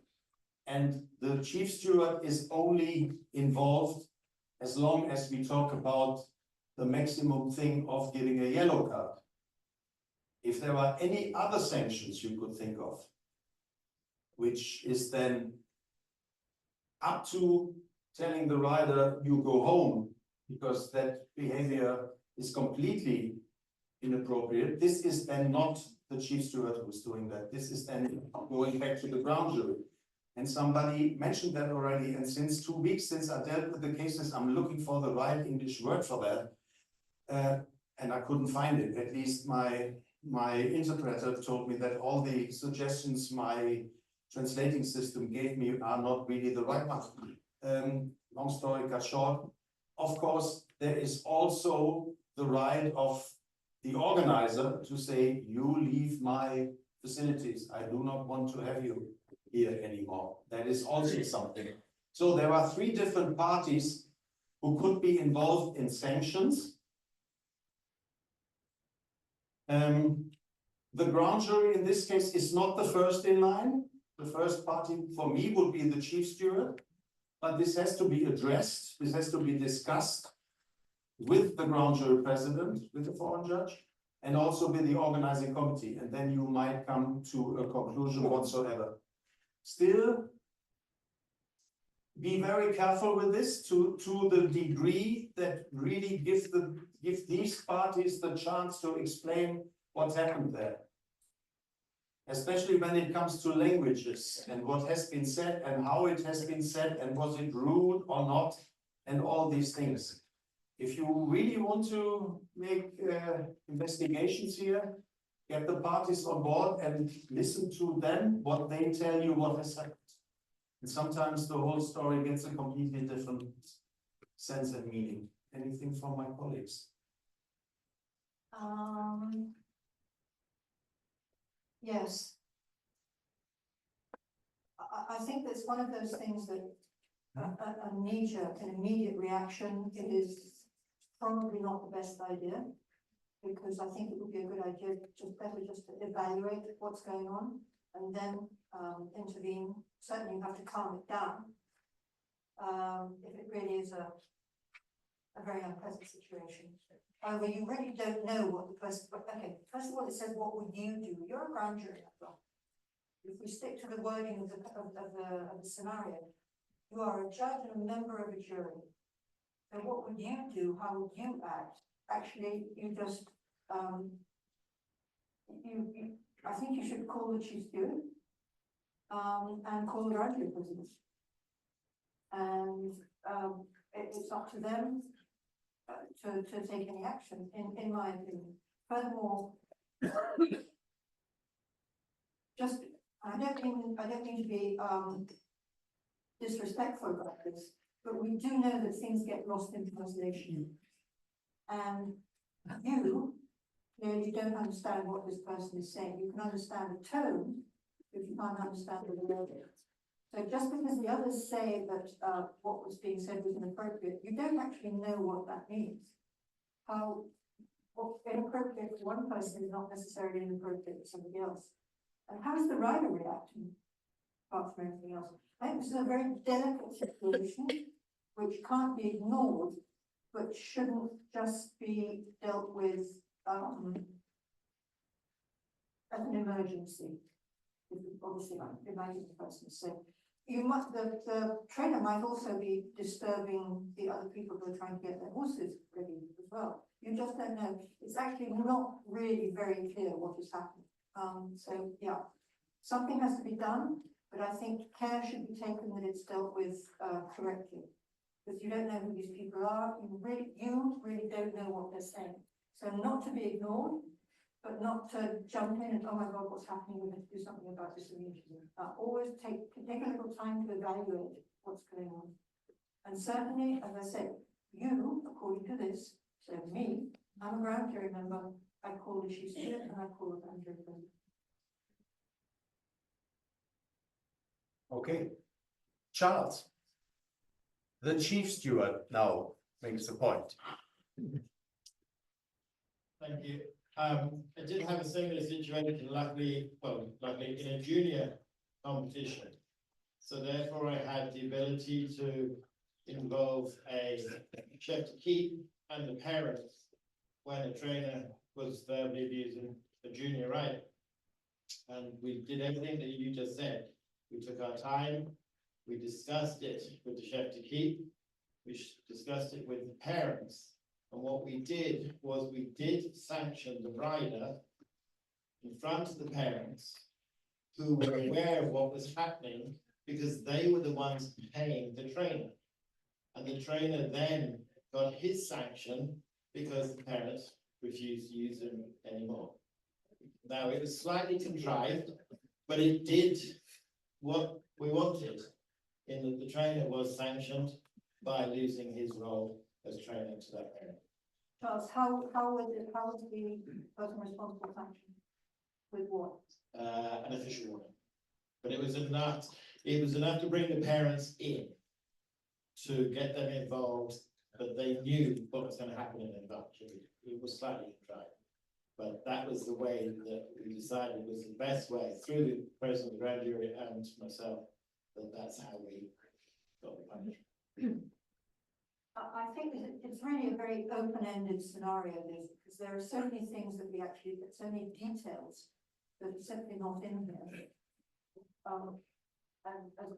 Speaker 4: And the chief steward is only involved as long as we talk about the maximum thing of giving a yellow card. If there are any other sanctions you could think of, which is then up to telling the rider you go home because that behavior is completely inappropriate, this is then not the chief steward who's doing that. This is then going back to the ground jury. And somebody mentioned that already, and since 2 weeks since I dealt with the cases, I'm looking for the right English word for that, and I couldn't find it. At least my interpreter told me that all the suggestions my translating system gave me are not really the right ones. Long story cut short, of course, there is also the right of the organizer to say, you leave my facilities. I do not want to have you here anymore. That is also something. So there are 3 different parties who could be involved in sanctions. The ground jury in this case is not the first in line. The first party for me would be the chief steward, but this has to be addressed. This has to be discussed with the ground jury president, with the foreign judge, and also with the organizing committee. And then you might come to a conclusion whatsoever. Still, be very careful with this to the degree that really give these parties the chance to explain what's happened there. Especially when it comes to languages and what has been said and how it has been said and was it rude or not and all these things. If you really want to make investigations here, get the parties on board and listen to them, what they tell you what has happened. And sometimes the whole story gets a completely different sense and meaning. Anything from my colleagues?
Speaker 7: Yes. I think that's one of those things that a knee-jerk, an immediate reaction is probably not the best idea, because I think it would be a good idea just to evaluate what's going on and then intervene. Certainly you have to calm it down if it really is a very unpleasant situation. However, you really don't know what the person, okay, first of all, it says, what would you do? You're a grand jury member. If we stick to the wording of the scenario, you are a judge and a member of a jury. So what would you do? How would you act? Actually, you just, I think you should call the chief steward and call the grand jury president. And it's up to them to take any action, in my opinion. Furthermore, just I don't mean to be disrespectful about this, but we do know that things get lost in translation.
Speaker 5: and you clearly don't understand what this person is saying. You can understand the tone, but you can't understand the word. So just because the others say that what was being said was inappropriate, you don't actually know what that means. How inappropriate for one person is not necessarily inappropriate for somebody else. And how is the rider reacting, apart from anything else? I think this is a very delicate situation, which can't be ignored, but shouldn't just be dealt with as an emergency. Obviously, like imagine the person. So you must, the trainer might also be disturbing the other people who are trying to get their horses ready as well. You just don't know. It's actually not really very clear what is happening. So yeah, something has to be done, but I think care should be taken that it's dealt with correctly. Because you don't know who these people are, you really don't know what they're saying. So not to be ignored, but not to jump in and, oh my God, what's happening? We have to do something about this immediately. Always take a little time to evaluate what's going on. And certainly, as I said, you, according to this, so me, I'm a ground jury member, I call the chief steward and I call the ground jury president.
Speaker 4: Okay. Charles. The chief steward now makes the point.
Speaker 16: Thank you. I did have a similar situation, luckily in a junior competition. So therefore I had the ability to involve a chef to keep and the parents when a trainer was verbally abusing a junior rider. And we did everything that you just said. We took our time, we discussed it with the chef to keep, we discussed it with the parents. And what we did was we did sanction the rider in front of the parents who were aware of what was happening because they were the ones paying the trainer. And the trainer then got his sanction because the parents refused to use him anymore. Now, it was slightly contrived, but it did what we wanted in that the trainer was sanctioned by losing his role as trainer to that parent.
Speaker 5: Charles, how was the person responsible sanctioned? With what?
Speaker 16: An official warning. But it was enough to bring the parents in to get them involved, but they knew what was going to happen in advance. It was slightly contrived. But that was the way that we decided was the best way through the president of the grand jury and myself, that's how we got the punishment.
Speaker 5: I think it's really a very open-ended scenario, because there are so many things that we actually, so many details that are simply not in here. And as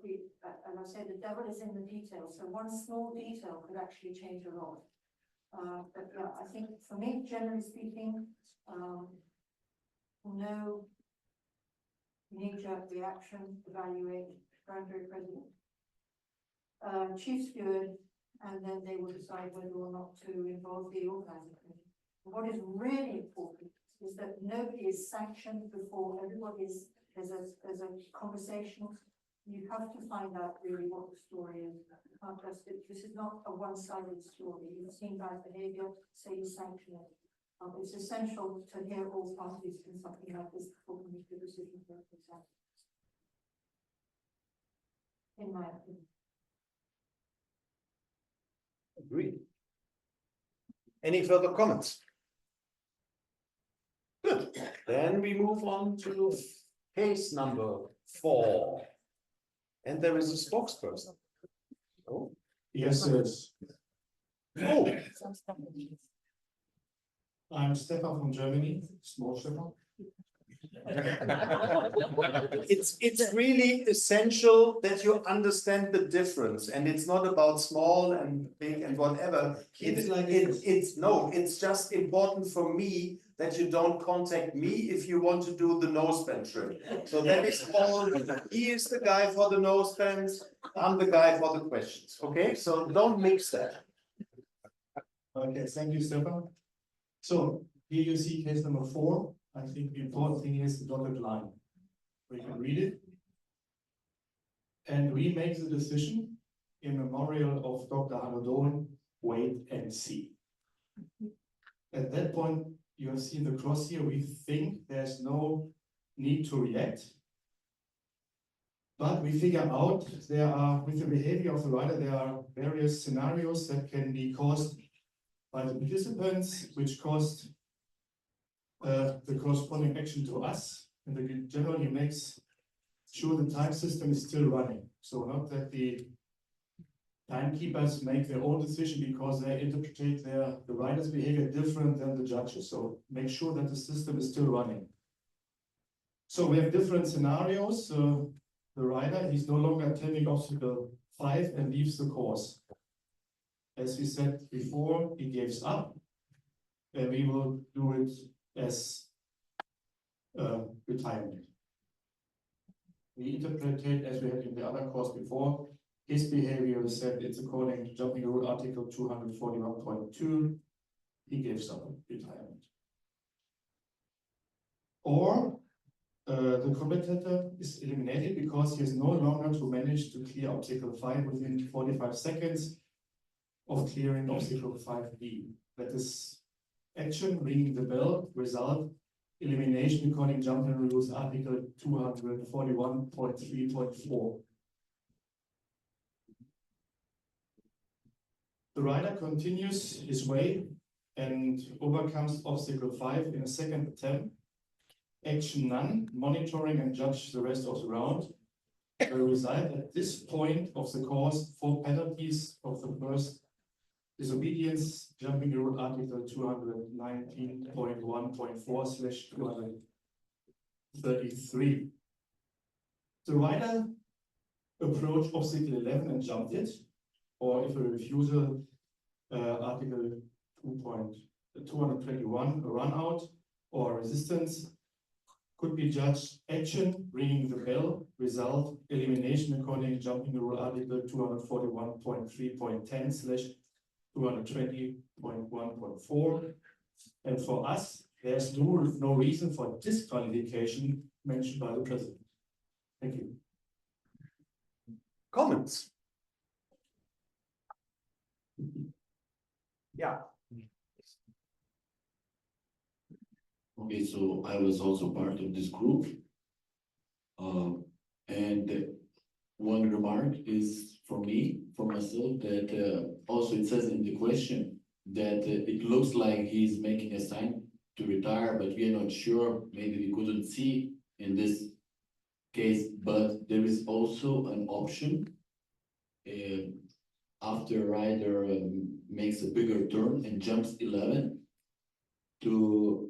Speaker 5: I said, the devil is in the details. So one small detail could actually change a lot. But yeah, I think for me, generally speaking, no knee-jerk reaction, evaluate, grand jury president, chief steward, and then they will decide whether or not to involve the organizing committee. What is really important is that nobody is sanctioned before everybody is, there's a conversation. You have to find out really what the story is. This is not a one-sided story. You've seen bad behavior, so you sanction it. It's essential to hear all parties in something like this before we make a decision for example. In my opinion.
Speaker 4: Agreed. Any further comments? Good. Then we move on to case number 4. And there is a spokesperson. Oh.
Speaker 6: Yes, yes.
Speaker 4: Oh.
Speaker 6: I'm Stefan from Germany, small Stefan.
Speaker 4: It's really essential that you understand the difference, and it's not about small and big and whatever. It's just important for me that you don't contact me if you want to do the noseband trip. So that is all. He is the guy for the nosebands. I'm the guy for the questions. Okay, so don't mix that.
Speaker 6: Okay, thank you, Stefan. So here you see case number 4. I think the important thing is the dotted line. We can read it. And we make the decision in memorial of Dr. Hanodon, wait and see. At that point, you have seen the cross here, we think there's no need to react. But we figure out there are, with the behavior of the rider, there are various scenarios that can be caused by the participants, which caused the corresponding action to us. And in general, he makes sure the time system is still running. So not that the timekeepers make their own decision because they interpret the rider's behavior different than the judges. So make sure that the system is still running. So we have different scenarios. The rider, he's no longer attending obstacle 5 and leaves the course. As we said before, he gives up, and we will do it as retirement. We interpret it as we had in the other course before. His behavior is said it's according to jumping rule article 241.2. He gives up retirement. Or the commentator is eliminated because he is no longer to manage to clear obstacle 5 within 45 seconds of clearing obstacle 5B. That is action, ringing the bell, result, elimination according to jumping rules article 241.3.4. The rider continues his way and overcomes obstacle 5 in a second attempt. Action none, monitoring and judge the rest of the round. The result at this point of the course, 4 penalties of the first disobedience, jumping rule article 219.1.4/233. The rider approached obstacle 11 and jumped it, or if a refusal, article 221, a run out or resistance, could be judged action, ringing the bell, result, elimination according to jumping rule article 241.3.10/220.1.4. And for us, there's no reason for disqualification mentioned by the president. Thank you.
Speaker 4: Comments? Yeah.
Speaker 11: Okay, so I was also part of this group. And one remark is for myself, that also it says in the question that it looks like he's making a sign to retire, but we are not sure. Maybe we couldn't see in this case, but there is also an option after a rider makes a bigger turn and jumps 11 to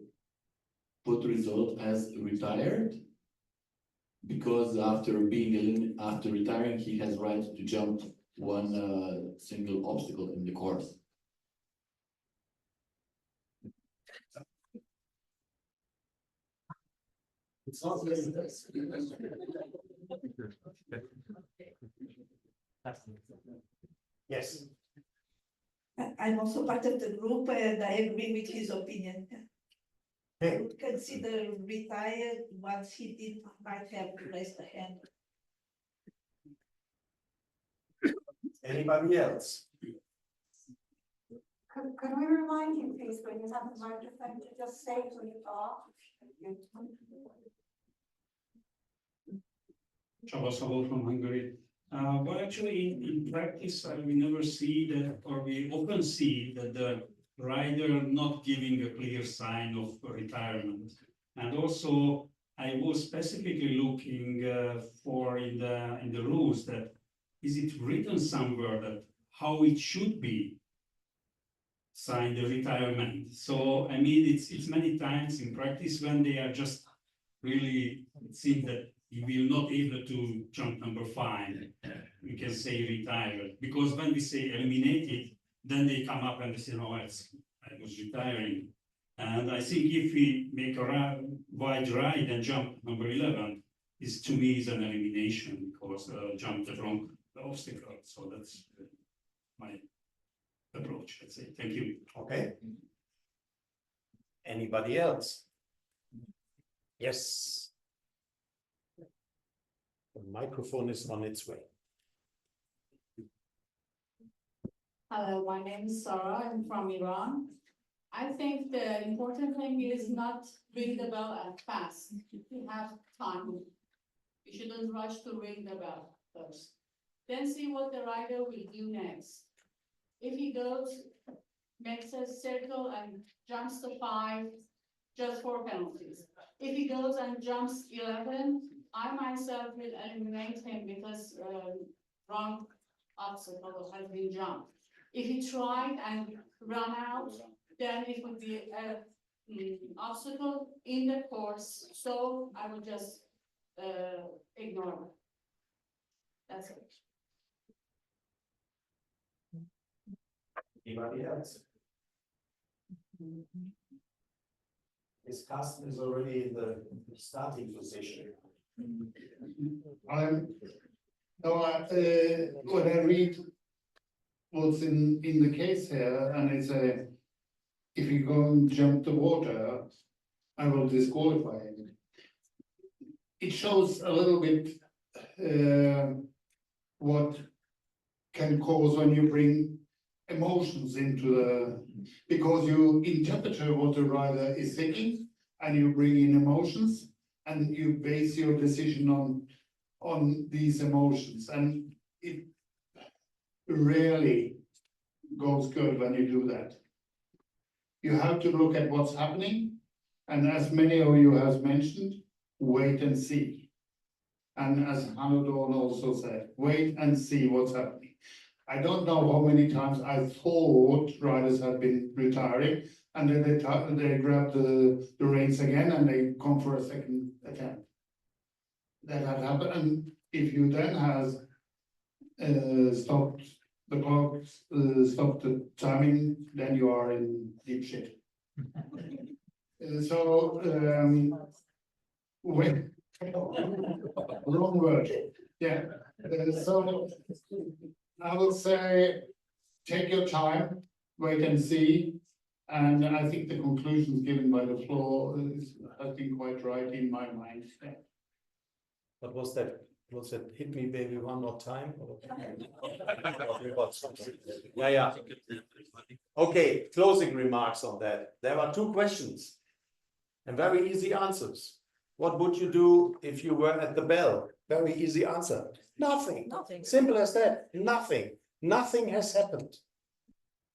Speaker 11: put result as retired, because after retiring, he has right to jump one single obstacle in the course.
Speaker 6: It's not
Speaker 4: Yes.
Speaker 12: I'm also part of the group and I agree with his opinion. I would consider retired once he did might have to raise the hand.
Speaker 4: Anybody else?
Speaker 7: Could we remind you, please, when you have the microphone, to just say who you are?
Speaker 17: Csaba Szabó from Hungary. Well, actually, in practice, we never see that, or we often see that the rider not giving a clear sign of retirement. And also, I was specifically looking for in the rules that is it written somewhere that how it should be signed the retirement. So I mean, it's many times in practice when they are just really, it seems that you will not able to jump number 5. We can say retired, because when we say eliminated, then they come up and they say, no, I was retiring. And I think if we make a wide ride and jump number 11, is to me is an elimination because jump the wrong obstacle. So that's my approach, let's say. Thank you.
Speaker 4: Okay. Anybody else? Yes. The microphone is on its way.
Speaker 18: Hello, my name is Sarah. I'm from Iran.
Speaker 7: I think the important thing is not ring the bell at fast. You have time. You shouldn't rush to ring the bell first. Then see what the rider will do next. If he goes, makes a circle and jumps to 5, just 4 penalties. If he goes and jumps 11, I myself will eliminate him because wrong obstacle has been jumped. If he tried and run out, then it would be a obstacle in the course, so I would just ignore it. That's it.
Speaker 4: Anybody else? His custom is already in the starting position.
Speaker 2: When I read what's in the case here, and it's if you go and jump the water, I will disqualify him. It shows a little bit what can cause when you bring emotions into because you interpret what the rider is thinking, and you bring in emotions, and you base your decision on these emotions, and it rarely goes good when you do that. You have to look at what's happening, and as many of you have mentioned, wait and see. And as Hannah Dawn also said, wait and see what's happening. I don't know how many times I thought riders had been retiring, and then they grab the reins again and they come for a second attempt. That had happened, and if you then have stopped the clock, stopped the timing, then you are in deep shit. Wrong word. Yeah. So I will say, take your time, wait and see. And I think the conclusions given by the floor has been quite right in my mind.
Speaker 4: What was that? Was it hit me baby one more time? Yeah. Okay, closing remarks on that. There are 2 questions and very easy answers. What would you do if you were at the bell? Very easy answer. Nothing.
Speaker 1: Nothing.
Speaker 4: Simple as that. Nothing. Nothing has happened.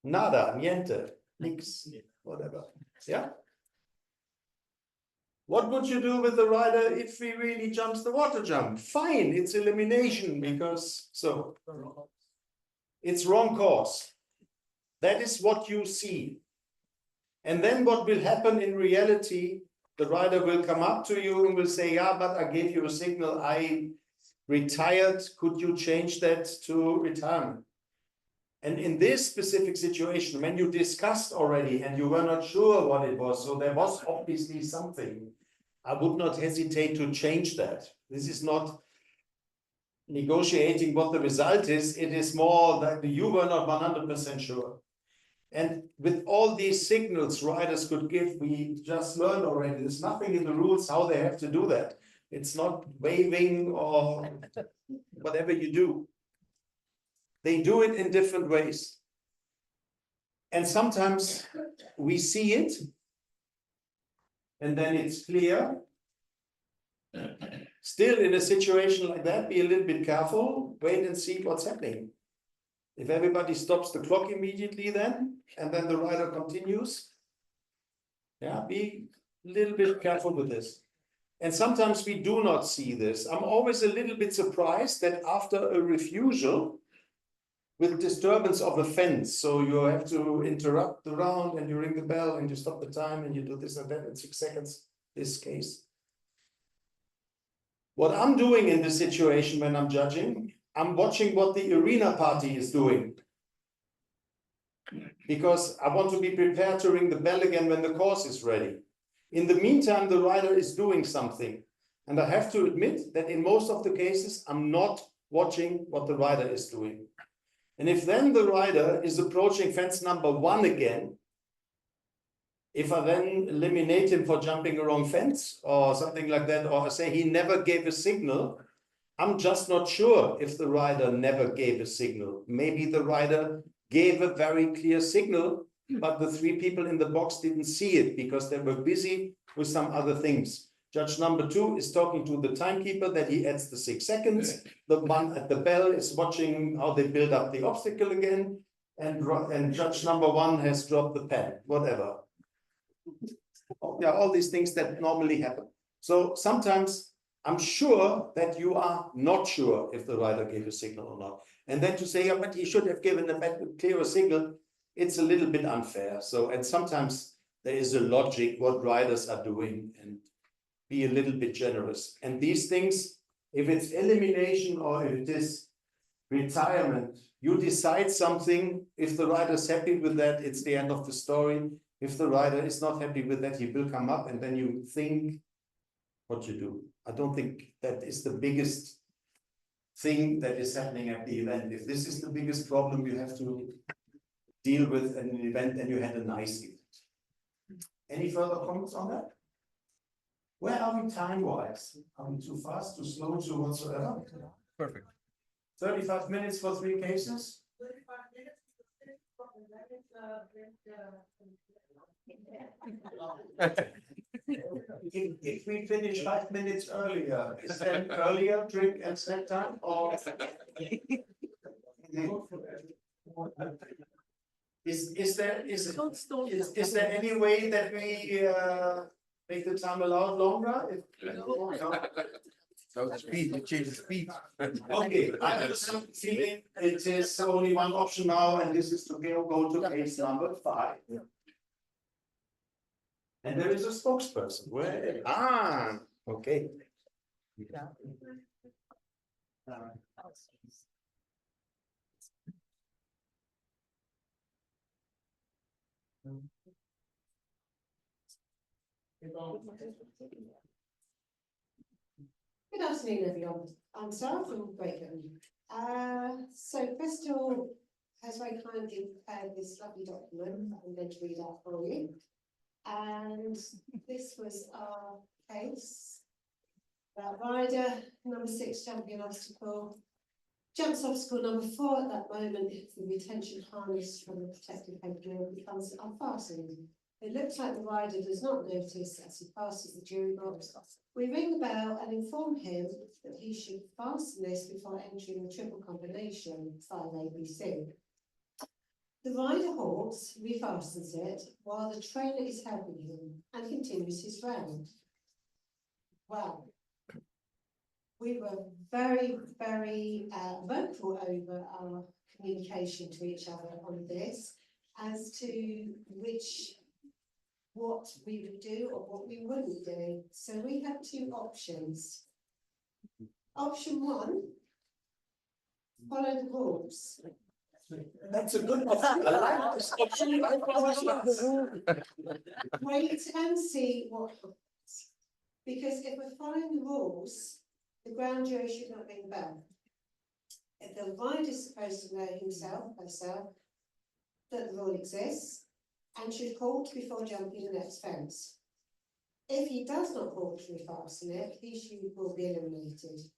Speaker 4: Nada, niente, nix, whatever. Yeah. What would you do with the rider if he really jumps the water jump? Fine, it's elimination because it's wrong course. That is what you see. And then what will happen in reality, the rider will come up to you and will say, yeah, but I gave you a signal, I retired, could you change that to retirement? And in this specific situation, when you discussed already and you were not sure what it was, so there was obviously something, I would not hesitate to change that. This is not negotiating what the result is, it is more that you were not 100% sure. And with all these signals riders could give, we just learned already, there's nothing in the rules how they have to do that. It's not waving or whatever you do. They do it in different ways. And sometimes we see it, and then it's clear. Still, in a situation like that, be a little bit careful, wait and see what's happening. If everybody stops the clock immediately then, and then the rider continues, yeah, be a little bit careful with this. And sometimes we do not see this. I'm always a little bit surprised that after a refusal, with disturbance of a fence, so you have to interrupt the round and you ring the bell and you stop the time and you do this and that in 6 seconds, this case. What I'm doing in this situation when I'm judging, I'm watching what the arena party is doing. Because I want to be prepared to ring the bell again when the course is ready. In the meantime, the rider is doing something. And I have to admit that in most of the cases, I'm not watching what the rider is doing. And if then the rider is approaching fence number 1 again, if I then eliminate him for jumping a wrong fence or something like that, or I say he never gave a signal, I'm just not sure if the rider never gave a signal. Maybe the rider gave a very clear signal but the three people in the box didn't see it because they were busy with some other things. Judge number 2 is talking to the timekeeper that he adds the 6 seconds. The one at the bell is watching how they build up the obstacle again. And judge number 1 has dropped the pen, whatever. Yeah, all these things that normally happen. So sometimes I'm sure that you are not sure if the rider gave a signal or not. And then to say, yeah, but he should have given a clearer signal, it's a little bit unfair. So, and sometimes there is a logic what riders are doing, and be a little bit generous. And these things, if it's elimination or if it is retirement, you decide something. If the rider is happy with that, it's the end of the story. If the rider is not happy with that, he will come up and then you think what you do. I don't think that is the biggest thing that is happening at the event. If this is the biggest problem you have to deal with at an event, then you had a nice event. Any further comments on that? Where are we time-wise? Are we too fast, too slow, too whatsoever?
Speaker 3: Perfect.
Speaker 4: 35 minutes for 3 cases?
Speaker 13: 35 minutes.
Speaker 4: If we finish 5 minutes earlier, is that earlier drink and set time or? Is there any way that we make the time allowed longer?
Speaker 3: So the speed, you change the speed.
Speaker 4: Okay, I have a feeling it is only one option now, and this is to go to case number 5. And there is a spokesperson. Where? Ah, okay.
Speaker 18: Good afternoon, everyone. I'm Sarah from Brighton. So Bristol has very kindly prepared this lovely document that I'm going to read out for you. And this was our case. Rider number 6, champion obstacle. Jumps obstacle number 4 at that moment, the retention harness from the protective headgear becomes unfastened. It looks like the rider does not notice as he passes the jury box. We ring the bell and inform him that he should fasten this before entering the triple combination 5ABC. The rider halts, refastens it, while the trainer is helping him and continues his round. Well, we were very, very vocal over our communication to each other on this as to what we would do or what we wouldn't do. So we had 2 options. Option 1, follow the rules.
Speaker 4: That's a good option. I like this option.
Speaker 18: Wait and see what happens. Because if we're following the rules, the ground jury should not ring the bell. If the rider is supposed to know himself, herself, that the rule exists, and should halt before jumping the next fence. If he does not halt to refasten it, he will be eliminated.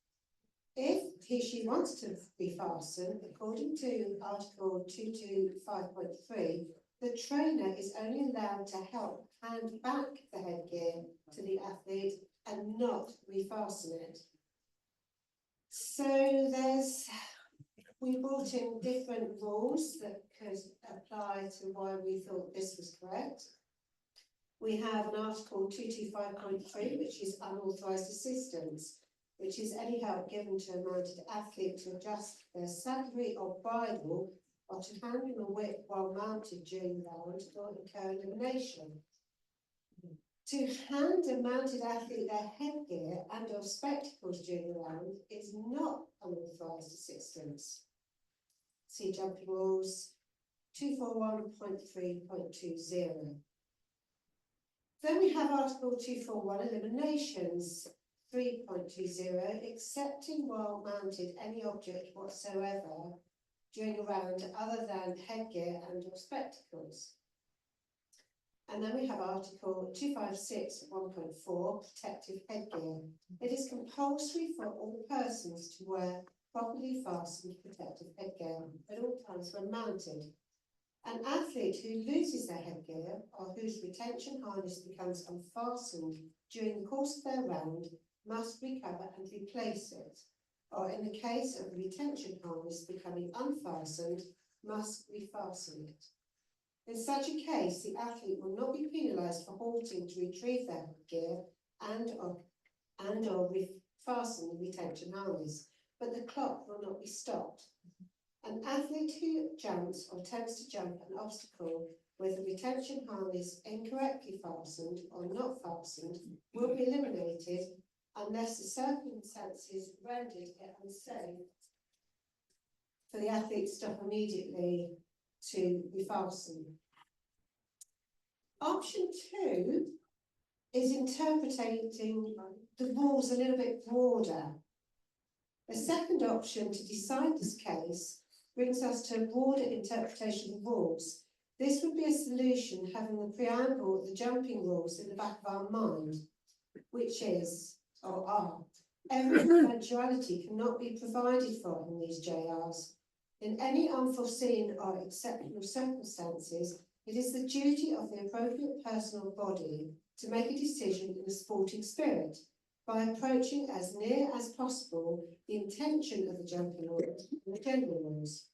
Speaker 18: If she wants to be fastened, according to Article 225.3, the trainer is only allowed to help hand back the headgear to the athlete and not refasten it. So we brought in different rules that could apply to why we thought this was correct. We have an Article 225.3, which is unauthorised assistance, which is any help given to a mounted athlete to adjust their saddlery or bridle or to handle a whip while mounted during the round or incur elimination. To hand a mounted athlete their headgear and or spectacles during the round is not unauthorised assistance. See jumping rules 241.3.20. Then we have Article 241 eliminations 3.20, accepting while mounted any object whatsoever during a round other than headgear and or spectacles. And then we have Article 256.1.4, protective headgear. It is compulsory for all persons to wear properly fastened protective headgear at all times when mounted. An athlete who loses their headgear or whose retention harness becomes unfastened during the course of their round must recover and replace it, or in the case of the retention harness becoming unfastened, must refasten it. In such a case, the athlete will not be penalised for halting to retrieve their gear and or refasten the retention harness, but the clock will not be stopped. An athlete who jumps or attempts to jump an obstacle with a retention harness incorrectly fastened or not fastened will be eliminated unless the circumstances rendered it unsafe for the athlete to stop immediately to refasten. Option 2 is interpreting the rules a little bit broader. A second option to decide this case brings us to a broader interpretation of rules. This would be a solution having the preamble of the jumping rules in the back of our mind, which is, or are, every eventuality cannot be provided for in these JRs. In any unforeseen or exceptional circumstances, it is the duty of the appropriate person or body to make a decision in a sporting spirit by approaching as near as possible the intention of the jumping rules and the general rules.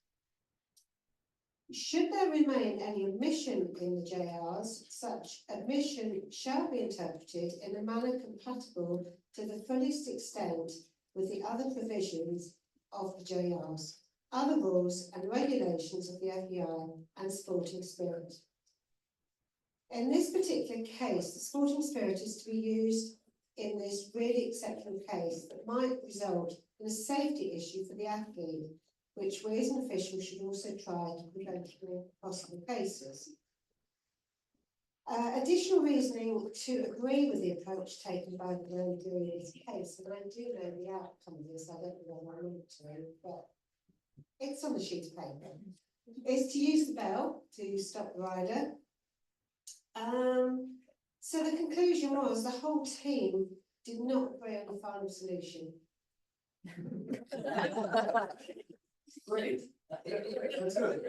Speaker 18: Should there remain any omission in the JRs, such omission shall be interpreted in a manner compatible to the fullest extent with the other provisions of the JRs, other rules and regulations of the FEI and sporting spirit. In this particular case, the sporting spirit is to be used in this really exceptional case that might result in a safety issue for the athlete, which we as an official should also try to prevent in possible cases. Additional reasoning to agree with the approach taken by the Grand Jury in this case, and I do know the outcome of this, I don't know whether I want to, but it's on the sheet of paper, is to use the bell to stop the rider. So the conclusion was the whole team did not agree on the final solution.
Speaker 10: Great. That's good.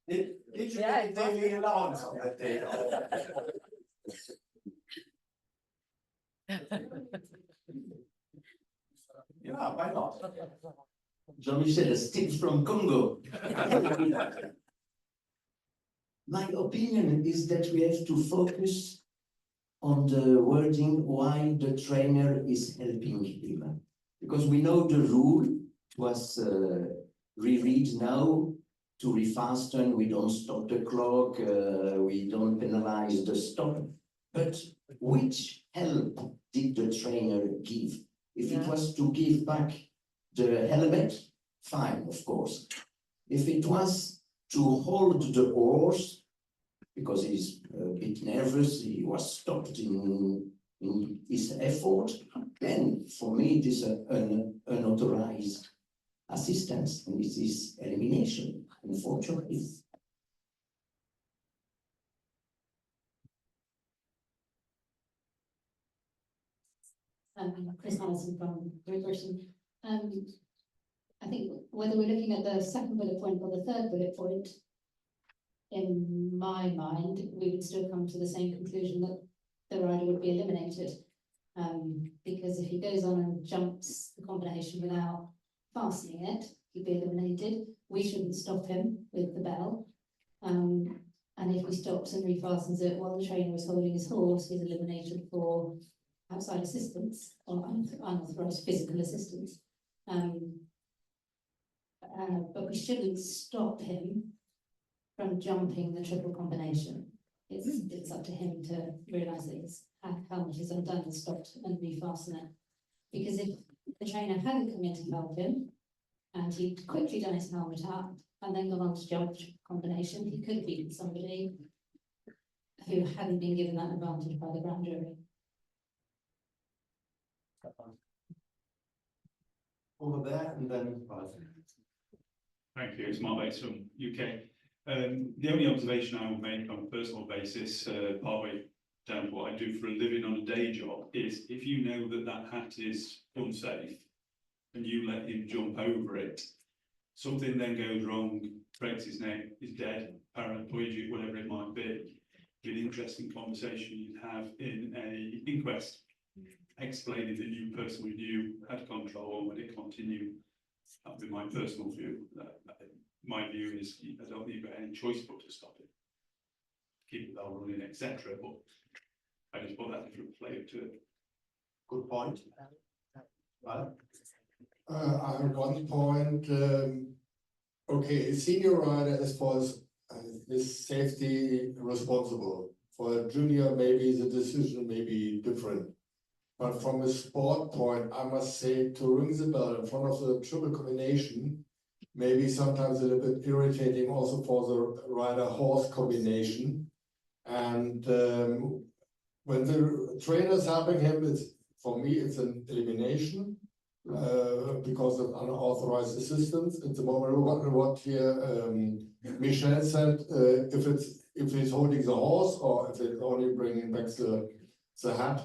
Speaker 10: Did you
Speaker 1: Yeah,
Speaker 10: get daily allowance on that day? Yeah, why not? Jean-Michel, tips from Congo. My opinion is that we have to focus on the wording why the trainer is helping him. Because we know the rule, it was reread now, to refasten, we don't stop the clock, we don't penalize the stop. But which help did the trainer give? If it was to give back the helmet, fine, of course. If it was to hold the horse, because he's a bit nervous, he was stopped in his effort, then for me it is an unauthorized assistance, and it is elimination, unfortunately.
Speaker 8: Chris Allison from Great Britain. I think whether we're looking at the second bullet point or the third bullet point, in my mind, we would still come to the same conclusion that the rider would be eliminated. Because if he goes on and jumps the combination without fastening it, he'd be eliminated. We shouldn't stop him with the bell. And if he stops and refastens it while the trainer is holding his horse, he's eliminated for outside assistance or unauthorized physical assistance. But we shouldn't stop him from jumping the triple combination. It's up to him to realise that his helmet is undone and stopped and refasten it. Because if the trainer hadn't come in to help him and he'd quickly done his helmet up and then gone on to jump the triple combination, he could have beaten somebody who hadn't been given that advantage by the grand jury.
Speaker 4: Over there and then.
Speaker 17: Thank you, it's Mark Bates from UK. The only observation I would make on a personal basis, partway down to what I do for a living on a day job, is if you know that that hat is unsafe and you let him jump over it, something then goes wrong, breaks his neck, is dead, paraplegic, whatever it might be. Be an interesting conversation you'd have in a inquest, explaining that you personally knew had control and would it continue. That would be my personal view. My view is I don't think you've got any choice but to stop it, keep it all running, etc. But I just put that different flavour to it.
Speaker 4: Good point. Well,
Speaker 2: I have one point, okay, a senior rider as far as is safety responsible. For a junior, maybe the decision may be different. But from a sport point, I must say to ring the bell in front of the triple combination, maybe sometimes a little bit irritating also for the rider-horse combination. And when the trainer's helping him, it's, for me, it's an elimination because of unauthorized assistance. At the moment, what here Michel said, if he's holding the horse or if it's only bringing back the hat.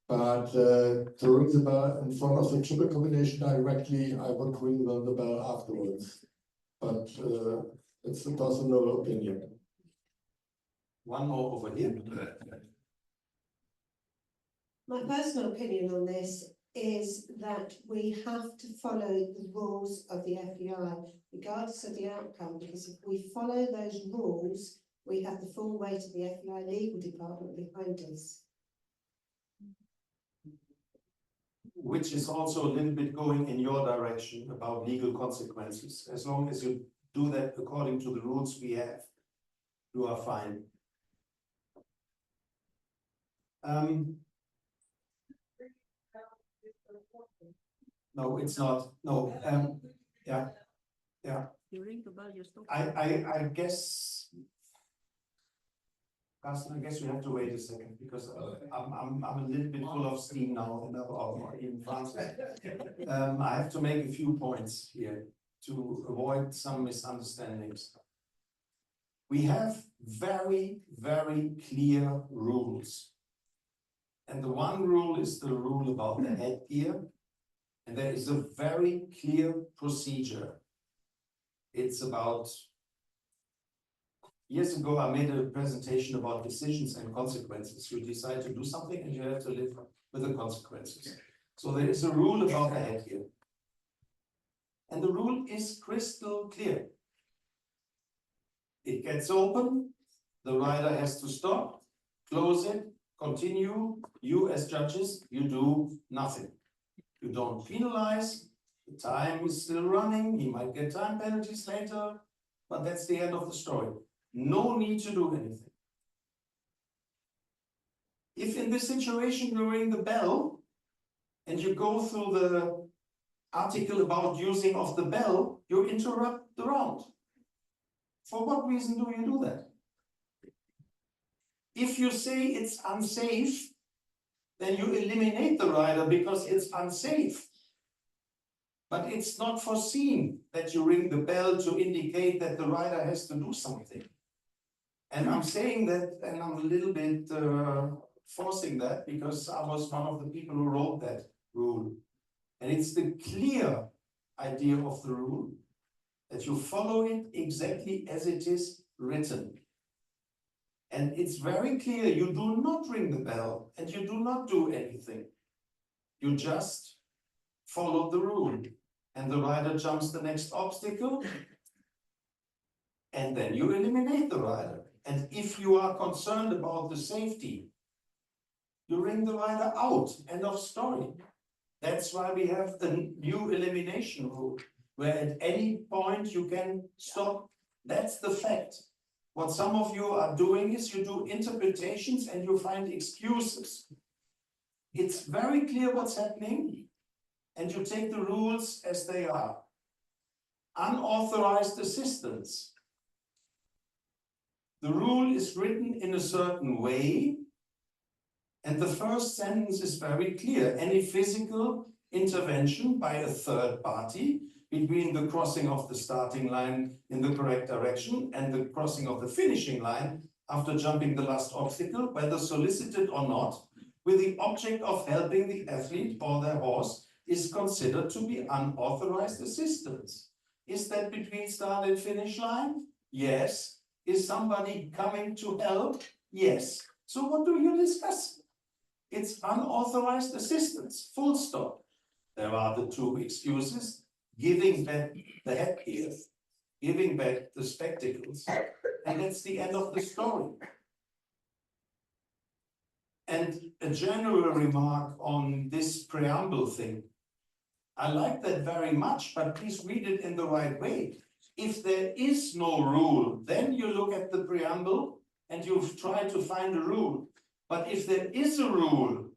Speaker 2: But to ring the bell in front of the triple combination directly, I would ring the bell afterwards. But it's a personal opinion.
Speaker 4: One more over here.
Speaker 18: My personal opinion on this is that we have to follow the rules of the FEI, regardless of the outcome, because if we follow those rules, we have the full weight of the FEI legal department behind us.
Speaker 4: Which is also a little bit going in your direction about legal consequences. As long as you do that according to the rules we have, you are fine. No, it's not. No. Yeah.
Speaker 9: You ring the bell, you stop.
Speaker 4: I guess. Carsten, I guess we have to wait a second because I'm a little bit full of steam now, or even faster. I have to make a few points here to avoid some misunderstandings. We have very, very clear rules. And the one rule is the rule about the headgear. And there is a very clear procedure. It's about, years ago, I made a presentation about decisions and consequences. You decide to do something and you have to live with the consequences. So there is a rule about the headgear. And the rule is crystal clear. It gets open, the rider has to stop, close it, continue. You as judges, you do nothing. You don't penalize, the time is still running, he might get time penalties later, but that's the end of the story. No need to do anything. If in this situation you ring the bell and you go through the article about using of the bell, you interrupt the round. For what reason do you do that? If you say it's unsafe, then you eliminate the rider because it's unsafe. But it's not foreseen that you ring the bell to indicate that the rider has to do something. And I'm saying that, and I'm a little bit forcing that because I was one of the people who wrote that rule. And it's the clear idea of the rule that you follow it exactly as it is written. And it's very clear, you do not ring the bell and you do not do anything. You just follow the rule. And the rider jumps the next obstacle. And then you eliminate the rider. And if you are concerned about the safety, you ring the rider out. End of story. That's why we have the new elimination rule, where at any point you can stop. That's the fact. What some of you are doing is you do interpretations and you find excuses. It's very clear what's happening, and you take the rules as they are. Unauthorized assistance. The rule is written in a certain way, and the first sentence is very clear. Any physical intervention by a third party between the crossing of the starting line in the correct direction and the crossing of the finishing line after jumping the last obstacle, whether solicited or not, with the object of helping the athlete or their horse, is considered to be unauthorized assistance. Is that between start and finish line? Yes. Is somebody coming to help? Yes. So what do you discuss? It's unauthorized assistance, full stop. There are the two excuses, giving back the headgear, giving back the spectacles, and that's the end of the story. And a general remark on this preamble thing. I like that very much, but please read it in the right way. If there is no rule, then you look at the preamble and you try to find a rule. But if there is a rule,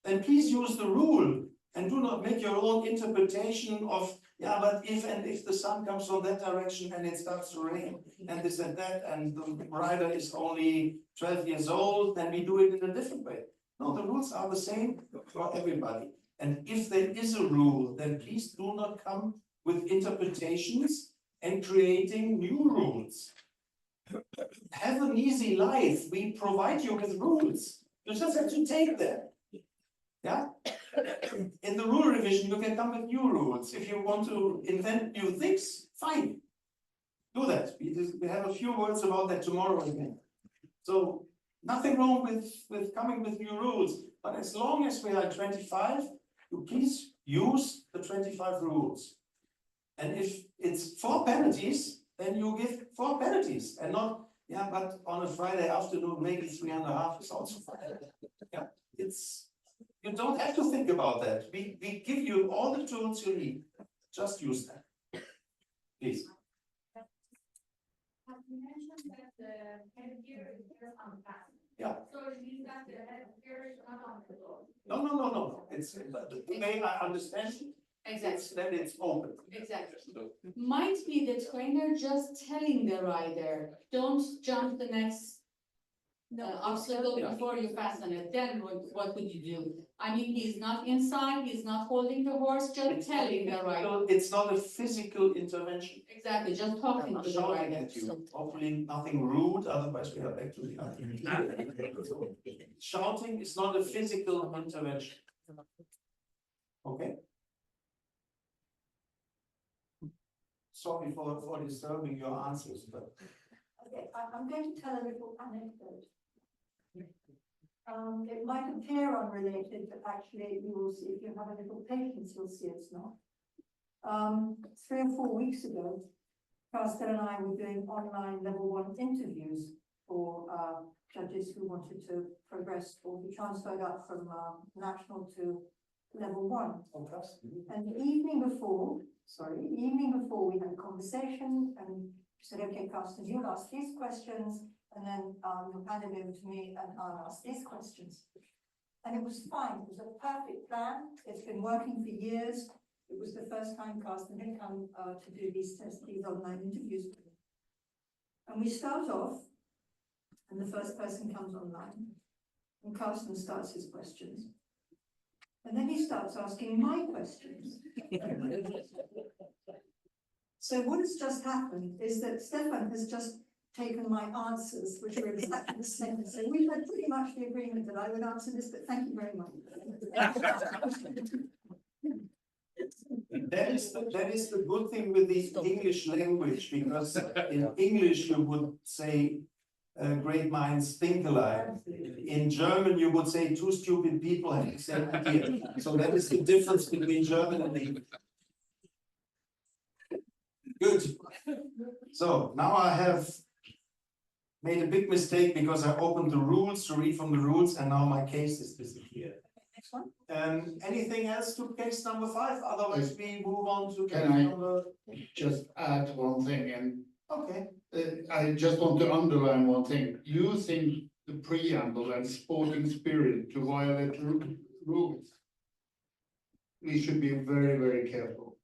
Speaker 4: then please use the rule and do not make your own interpretation of, yeah, but if the sun comes from that direction and it starts to rain and this and that, and the rider is only 12 years old, then we do it in a different way. No, the rules are the same for everybody. And if there is a rule, then please do not come with interpretations and creating new rules. Have an easy life. We provide you with rules. You just have to take them. Yeah? In the rule revision, you can come with new rules. If you want to invent new things, fine. Do that. We have a few words about that tomorrow again. So nothing wrong with coming with new rules. But as long as we are 25, you please use the 25 rules. And if it's 4 penalties, then you give 4 penalties and not, yeah, but on a Friday afternoon, maybe 3.5 is also fine. Yeah, you don't have to think about that. We give you all the tools you need. Just use them. Please.
Speaker 5: You mentioned that the headgear is unfastened.
Speaker 4: Yeah.
Speaker 5: So it means that the headgear is not on the floor.
Speaker 4: No. It's the way I understand it.
Speaker 5: Exactly.
Speaker 4: That it's open.
Speaker 5: Exactly. Might be the trainer just telling the rider, don't jump the next obstacle before you fasten it. Then what would you do? I mean, he's not inside, he's not holding the horse, just telling the rider.
Speaker 4: It's not a physical intervention.
Speaker 5: Exactly, just talking to the
Speaker 4: Shouting
Speaker 5: rider.
Speaker 4: at you. Hopefully nothing rude, otherwise we are back to the other. Shouting is not a physical intervention. Okay? Sorry for disturbing your answers, but.
Speaker 7: Okay, I'm going to tell a little anecdote. It might appear unrelated, but actually you will see, if you have a little patience, you'll see it's not. 3 or 4 weeks ago, Carsten and I were doing online level 1 interviews for judges who wanted to progress or be transferred up from national to level 1. And the evening before we had a conversation and said, okay, Carsten, you'll ask these questions and then you'll hand it over to me and I'll ask these questions. And it was fine. It was a perfect plan. It's been working for years. It was the first time Carsten had come to do these online interviews with me. And we start off and the first person comes online and Carsten starts his questions. And then he starts asking my questions. So what has just happened is that Stefan has just taken my answers, which are exactly the same. So we've had pretty much the agreement that I would answer this, but thank you very much.
Speaker 4: That is the good thing with the English language, because in English you would say great minds think alike. In German you would say 2 stupid people have the same idea. So that is the difference between German and English. Good. So now I have made a big mistake because I opened the rules to read from the rules and now my case is disappeared.
Speaker 7: Next one.
Speaker 4: Anything else to case number 5? Otherwise we move on to case
Speaker 2: Can I
Speaker 4: number.
Speaker 2: just add one thing? And
Speaker 4: Okay.
Speaker 2: I just want to underline one thing. Using the preamble and sporting spirit to violate rules, we should be very, very careful.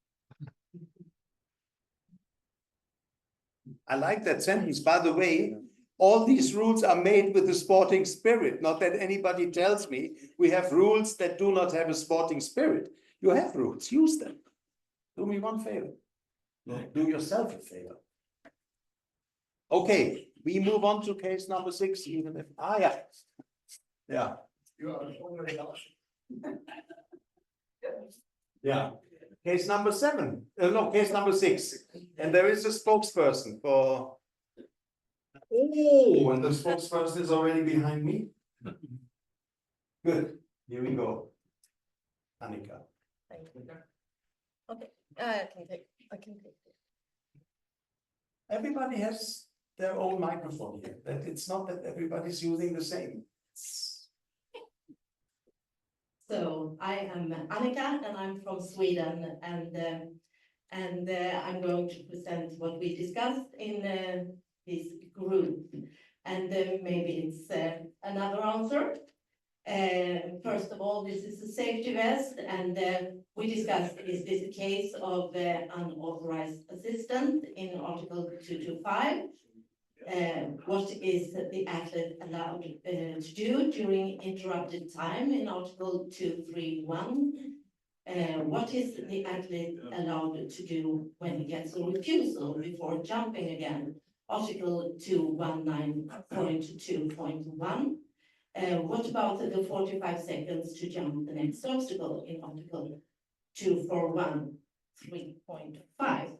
Speaker 4: I like that sentence. By the way, all these rules are made with a sporting spirit. Not that anybody tells me we have rules that do not have a sporting spirit. You have rules, use them. Do me one favor. Do yourself a favor. Okay, we move on to case number 6, even if, yeah.
Speaker 2: You are already
Speaker 4: Yeah. Case number 7, no, case number 6. And there is a spokesperson for. Oh, and the spokesperson is already behind me. Good, here we go. Annika.
Speaker 1: Thank you. Okay, I can take it.
Speaker 4: Everybody has their own microphone here, that it's not that everybody's using the same.
Speaker 19: So I am Annika and I'm from Sweden and I'm going to present what we discussed in this group. And maybe it's another answer. First of all, this is a safety vest and we discussed, is this a case of unauthorized assistant in Article 225? What is the athlete allowed to do during interrupted time in Article 231? What is the athlete allowed to do when he gets a refusal before jumping again? Article 219.2.1. What about the 45 seconds to jump the next obstacle in Article 241.3.5?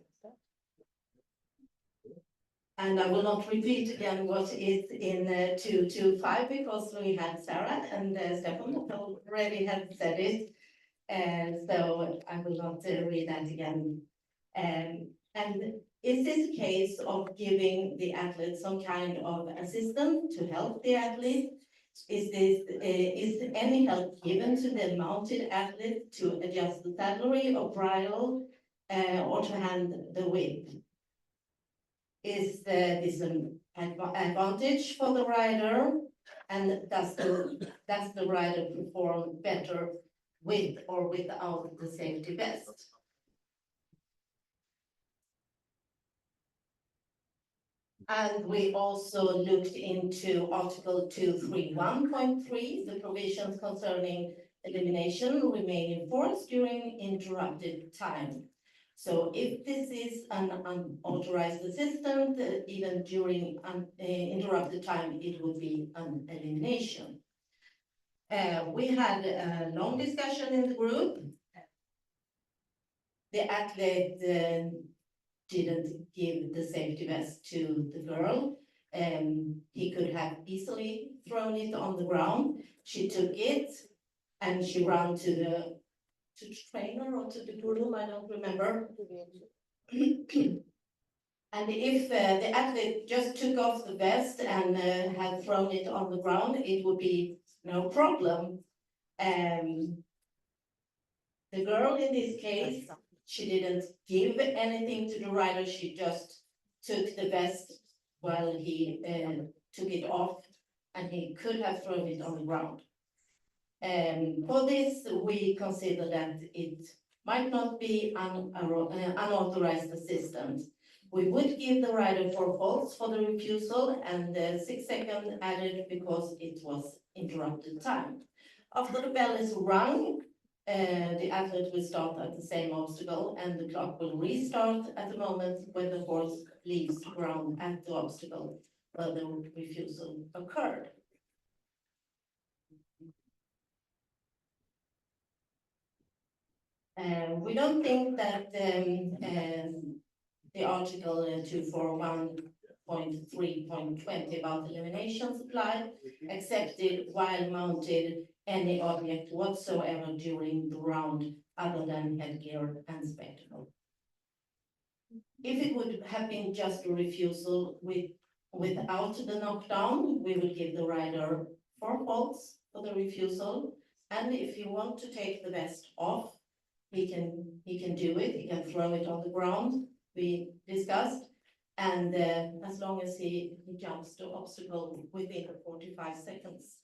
Speaker 19: And I will not repeat again what is in 225 because we had Sarah and Stefan already had said it. So I will not read that again. And is this a case of giving the athlete some kind of assistance to help the athlete? Is any help given to the mounted athlete to adjust the saddlery or bridle or to hand the whip? Is this an advantage for the rider? And does the rider perform better with or without the safety vest? And we also looked into Article 231.3, the provisions concerning elimination remain in force during interrupted time. So if this is an unauthorized assistant, even during interrupted time, it would be an elimination. We had a long discussion in the group. The athlete didn't give the safety vest to the girl. He could have easily thrown it on the ground. She took it and she ran to the trainer or to the groom, I don't remember. And if the athlete just took off the vest and had thrown it on the ground, it would be no problem. The girl in this case, she didn't give anything to the rider, she just took the vest while he took it off and he could have thrown it on the ground. For this, we consider that it might not be unauthorized assistance. We would give the rider 4 faults for the refusal and 6 seconds added because it was interrupted time. After the bell is rung, the athlete will start at the same obstacle and the clock will restart at the moment when the horse leaves the ground at the obstacle where the refusal occurred. We don't think that the article 241.3.20 about eliminations applied, excepted while mounted any object whatsoever during the round other than headgear and spectacle. If it would have been just a refusal without the knockdown, we would give the rider 4 faults for the refusal. And if you want to take the vest off, he can do it, he can throw it on the ground, we discussed, and as long as he jumps the obstacle within 45 seconds.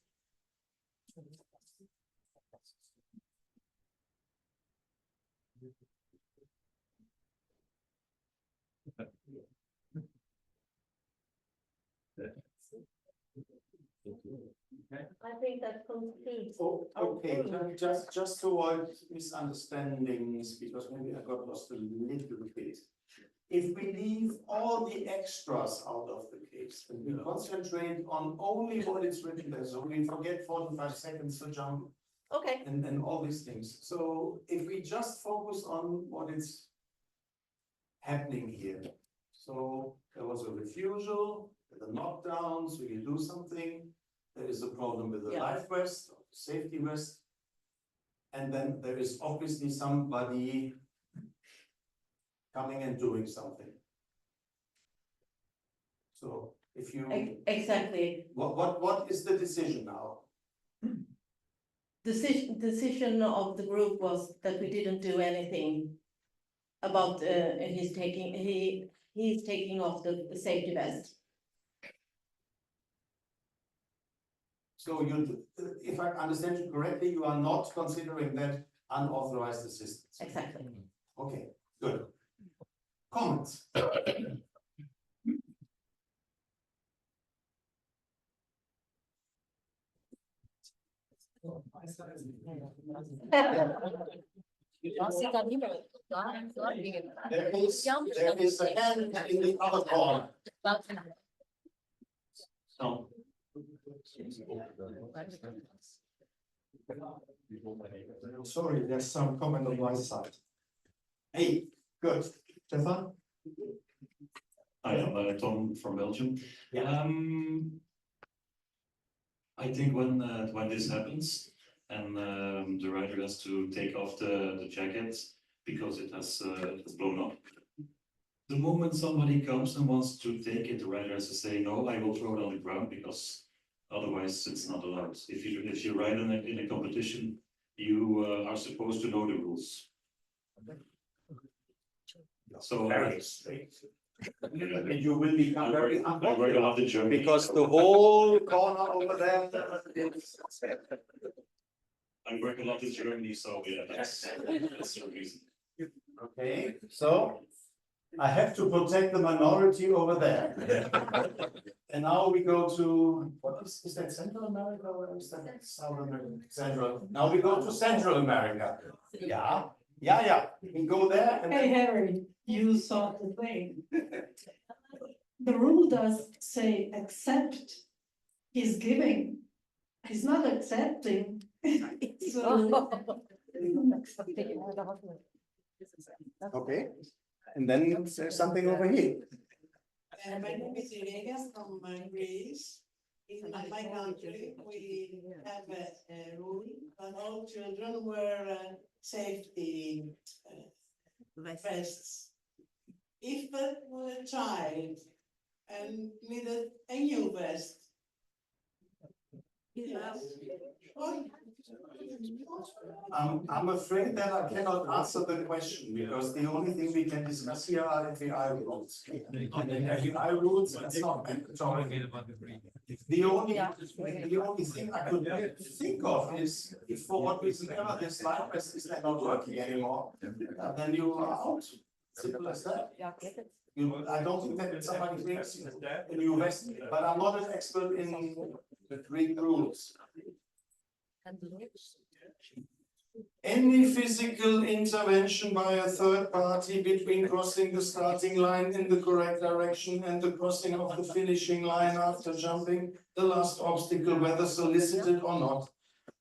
Speaker 19: I think that concludes.
Speaker 4: Okay, just to avoid misunderstandings, because maybe I got lost a little bit. If we leave all the extras out of the case and we concentrate on only what is written there, so we forget 45 seconds to jump
Speaker 19: Okay.
Speaker 4: and all these things. So if we just focus on what is happening here. So there was a refusal, the knockdowns, we can do something. There is a problem with the life vest, safety vest. And then there is obviously somebody coming and doing something. So if you.
Speaker 19: Exactly.
Speaker 4: What is the decision now?
Speaker 19: Decision of the group was that we didn't do anything about he's taking off the safety vest.
Speaker 4: So you, if I understand you correctly, you are not considering that unauthorized assistance.
Speaker 19: Exactly.
Speaker 4: Okay, good. Comments? There is a hand in the other corner. So.
Speaker 20: Sorry, there's some comment on my side.
Speaker 4: Hey, good. Stefan?
Speaker 21: Hi, I'm Tom from Belgium. I think when this happens and the rider has to take off the jacket because it has blown up. The moment somebody comes and wants to take it, the rider has to say, no, I will throw it on the ground because otherwise it's not allowed. If you ride in a competition, you are supposed to know the rules. So
Speaker 4: you will become very
Speaker 21: unpopular
Speaker 4: because the whole corner over there is.
Speaker 21: I work a lot in Germany, so yeah, that's the reason.
Speaker 4: Okay, so I have to protect the minority over there. And now we go to, what is that Central America or is that South America? Central. Now we go to Central America. Yeah. We go there and
Speaker 7: Hey, Harry, you saw the thing. The rule does say accept. He's giving. He's not accepting. So.
Speaker 4: Okay, and then there's something over here.
Speaker 22: My name is Irega from Greece. In my country, we have a rule that all children wear safety vests. If a child needed a new vest, yes.
Speaker 4: I'm afraid that I cannot answer the question because the only thing we can discuss here are FEI rules. FEI rules, that's not mandatory. The only thing I could think of is if for what reason ever this life vest is not working anymore, then you are out. Simple as that. I don't think that somebody brings a new vest, but I'm not an expert in Greek rules. Any physical intervention by a third party between crossing the starting line in the correct direction and the crossing of the finishing line after jumping the last obstacle, whether solicited or not,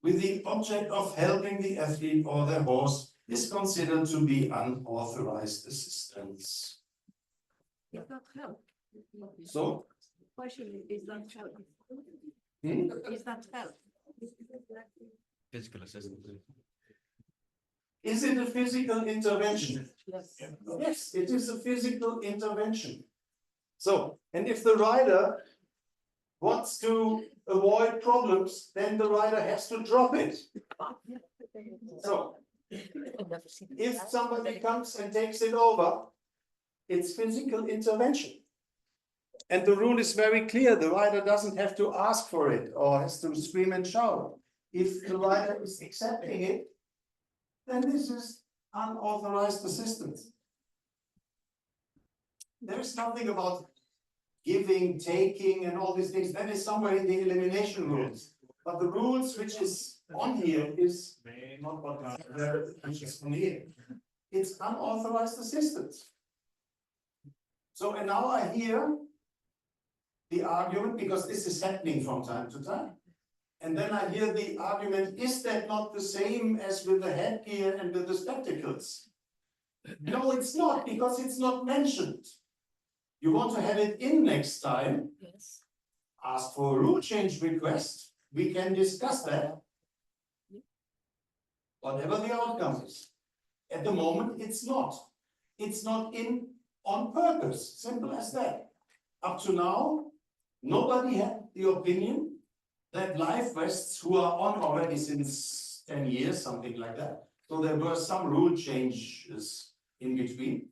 Speaker 4: with the object of helping the athlete or their horse, is considered to be unauthorized assistance.
Speaker 9: Is that help?
Speaker 4: So?
Speaker 9: Question is that help? Is that help?
Speaker 23: Physical assistance.
Speaker 4: Is it a physical intervention?
Speaker 9: Yes.
Speaker 4: Yes, it is a physical intervention. So, and if the rider wants to avoid problems, then the rider has to drop it. So, if somebody comes and takes it over, it's physical intervention. And the rule is very clear. The rider doesn't have to ask for it or has to scream and shout. If the rider is accepting it, then this is unauthorized assistance. There's nothing about giving, taking, and all these things. That is somewhere in the elimination rules. But the rules which is on here is not what is on here. It's unauthorized assistance. So, and now I hear the argument, because this is happening from time to time. And then I hear the argument, is that not the same as with the headgear and with the spectacles? No, it's not, because it's not mentioned. You want to have it in next time?
Speaker 1: Yes.
Speaker 4: Ask for a rule change request. We can discuss that. Whatever the outcome is. At the moment, it's not. It's not in on purpose. Simple as that. Up to now, nobody had the opinion that life vests who are on already since 10 years, something like that. So there were some rule changes in between.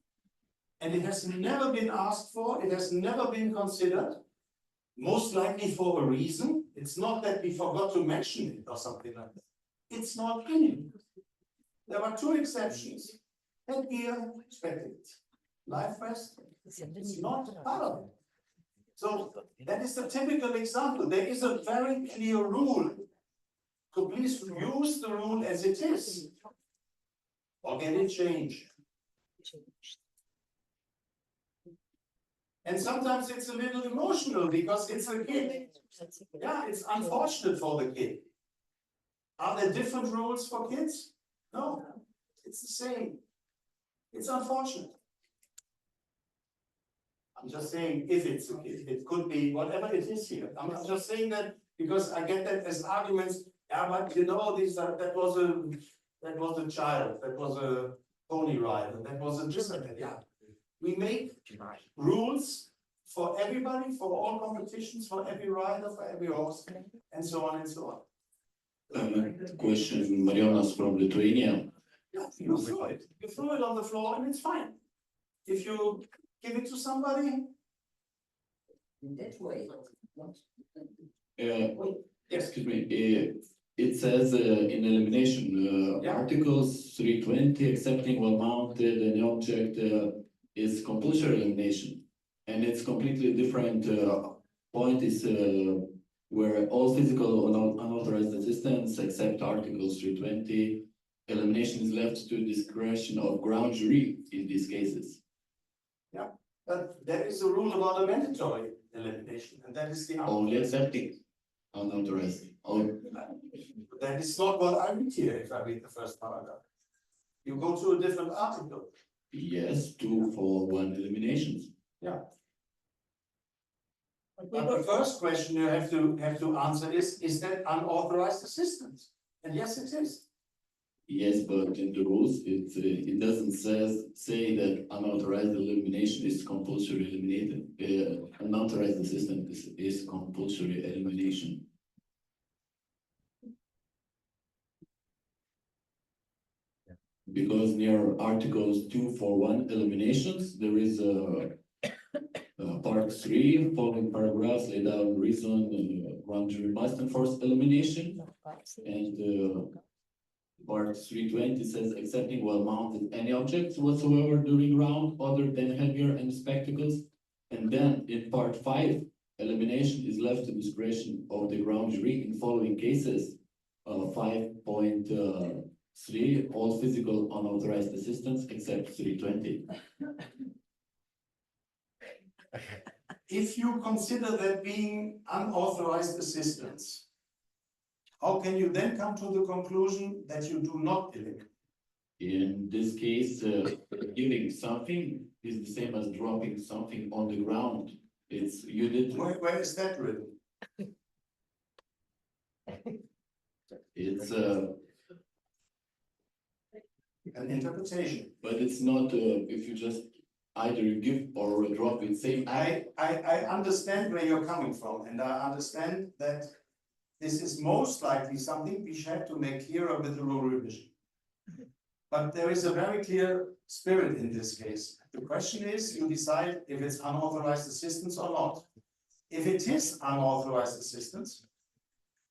Speaker 4: And it has never been asked for, it has never been considered, most likely for a reason. It's not that we forgot to mention it or something like that. It's not in it. There were two exceptions. Headgear, spectacles. Life vest, it's not part of it. So that is the typical example. There is a very clear rule. So please use the rule as it is. Or get it changed. And sometimes it's a little emotional because it's a kid. Yeah, it's unfortunate for the kid. Are there different rules for kids? No, it's the same. It's unfortunate. I'm just saying if it's a kid, it could be whatever it is here. I'm just saying that because I get that as arguments. Yeah, but you know, that was a child, that was a pony rider, that was a this and that. Yeah. We make rules for everybody, for all competitions, for every rider, for every horse, and so on and so on.
Speaker 11: Question, Marianas from Lithuania.
Speaker 4: Yeah, you throw it. You throw it on the floor and it's fine. If you give it to somebody. In that way.
Speaker 11: Excuse me, it says in elimination, articles 320, accepting while mounted an object is compulsory elimination. And it's completely different point is where all physical unauthorized assistance except articles 320, elimination is left to discretion of ground jury in these cases.
Speaker 4: Yeah, but there is a rule about a mandatory elimination, and that is the
Speaker 11: only accepting unauthorized.
Speaker 4: That is not what I read here. If I read the first paragraph, you go to a different article.
Speaker 11: Yes, 2 for 1 eliminations.
Speaker 4: Yeah. But the first question you have to answer is that unauthorized assistance? And yes, it is.
Speaker 11: Yes, but in the rules, it doesn't say that unauthorized elimination is compulsory eliminated. Unauthorized assistance is compulsory elimination. Because near articles 2 for 1 eliminations, there is a part 3, following paragraphs lay down reason ground jury must enforce elimination, and part 320 says accepting while mounted any objects whatsoever during round other than headgear and spectacles, and then in part 5 elimination is left to discretion of the ground jury in following cases. 5.3 all physical unauthorized assistance except 320.
Speaker 4: If you consider that being unauthorized assistance, how can you then come to the conclusion that you do not eliminate?
Speaker 11: In this case, giving something is the same as dropping something on the ground. It's you did.
Speaker 4: Where is that written?
Speaker 11: It's
Speaker 4: an interpretation,
Speaker 11: but it's not. If you just either give or drop it, same.
Speaker 4: I understand where you're coming from, and I understand that this is most likely something we should have to make clearer with the rule revision. But there is a very clear spirit in this case. The question is, you decide if it's unauthorized assistance or not. If it is unauthorized assistance,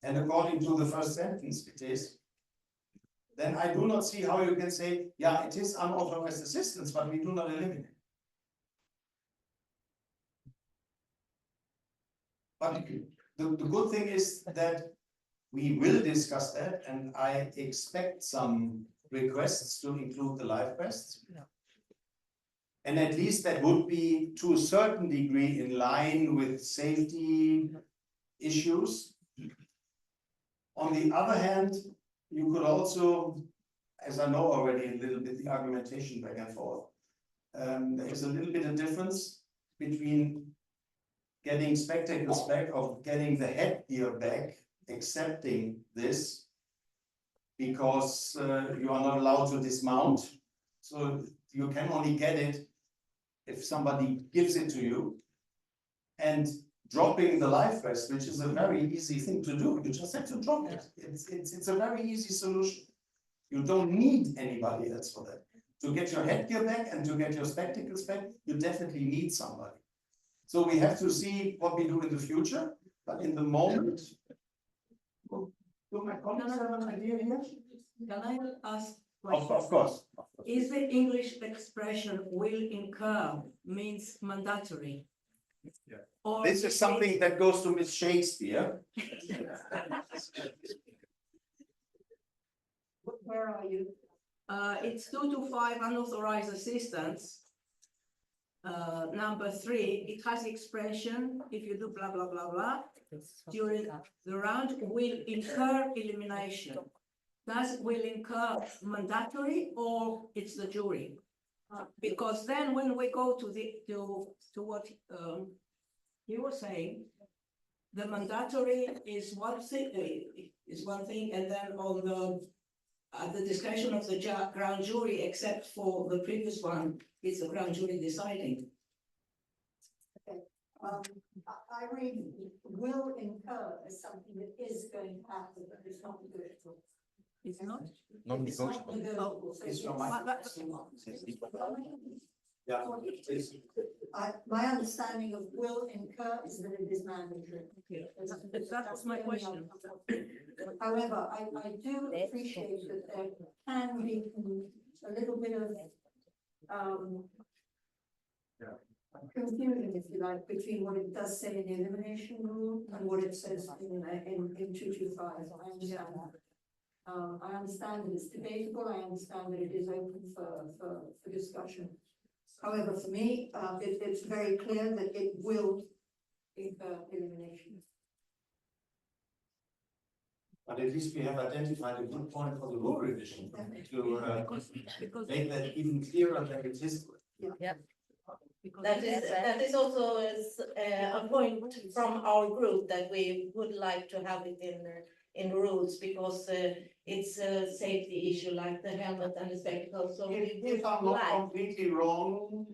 Speaker 4: and according to the first sentence it is, then I do not see how you can say, yeah, it is unauthorized assistance, but we do not eliminate. But the good thing is that we will discuss that, and I expect some requests to include the life vests. And at least that would be to a certain degree in line with safety issues. On the other hand, you could also, as I know already a little bit the argumentation back and forth, there is a little bit of difference between getting spectacles back or getting the headgear back, accepting this, because you are not allowed to dismount. So you can only get it if somebody gives it to you. And dropping the life vest, which is a very easy thing to do, you just have to drop it. It's a very easy solution. You don't need anybody else for that. To get your headgear back and to get your spectacles back, you definitely need somebody. So we have to see what we do in the future, but in the moment. Do my colleagues have an idea here?
Speaker 12: Can I ask?
Speaker 4: Of course.
Speaker 12: Is the English expression will incur means mandatory?
Speaker 4: Yeah.
Speaker 12: Or
Speaker 4: This is something that goes to Miss Shakespeare.
Speaker 12: Where are you? It's 2 to 5 unauthorized assistance. Number 3, it has the expression, if you do blah, blah, blah, blah, during the round will incur elimination. Does will incur mandatory or it's the jury? Because then when we go to what he was saying, the mandatory is one thing, and then on the discretion of the ground jury, except for the previous one, it's the ground jury deciding.
Speaker 7: Okay, I read will incur as something that is going to happen, but it's not negotiable.
Speaker 12: It's not?
Speaker 3: Non-negotiable.
Speaker 4: It's from
Speaker 7: Yeah. My understanding of will incur is that it is mandatory.
Speaker 12: That was my question.
Speaker 7: However, I do appreciate that there can be a little bit of confusion, if you like, between what it does say in the elimination rule and what it says in 225. I understand that. I understand that it's debatable. I understand that it is open for discussion. However, for me, it's very clear that it will incur elimination.
Speaker 4: But at least we have identified a good point for the rule revision to make that even clearer than it is.
Speaker 1: Yeah.
Speaker 19: That is also a point from our group that we would like to have it in rules, because it's a safety issue like the helmet and the spectacles. So
Speaker 4: if I'm not completely wrong,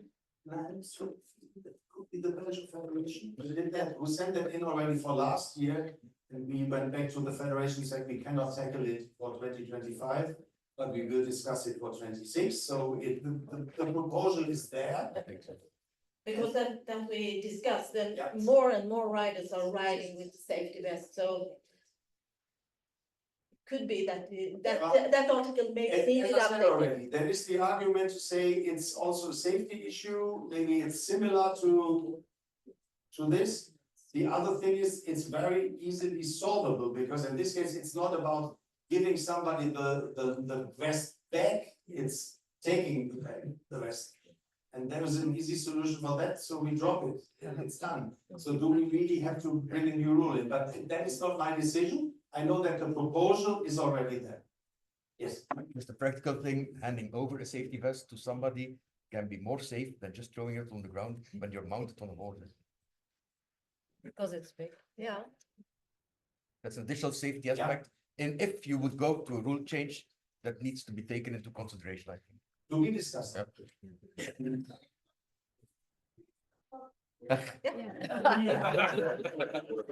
Speaker 4: Lance, that could be the Belgian Federation. We did that. We sent that in already for last year, and we went back to the Federation and said we cannot tackle it for 2025, but we will discuss it for 26. So the proposal is there.
Speaker 19: Because that we discussed, then more and more riders are riding with safety vests, so could be that that article may be
Speaker 4: updated. There is the argument to say it's also a safety issue, maybe it's similar to this. The other thing is it's very easily solvable, because in this case it's not about giving somebody the vest back, it's taking the vest. And there is an easy solution for that, so we drop it and it's done. So do we really have to bring a new rule in? But that is not my decision. I know that the proposal is already there. Yes.
Speaker 3: Just a practical thing, handing over a safety vest to somebody can be more safe than just throwing it on the ground when you're mounted on a border.
Speaker 1: Because it's big. Yeah.
Speaker 3: That's an additional safety aspect. And if you would go to a rule change, that needs to be taken into consideration, I think.
Speaker 4: Do we discuss that?
Speaker 3: Yeah.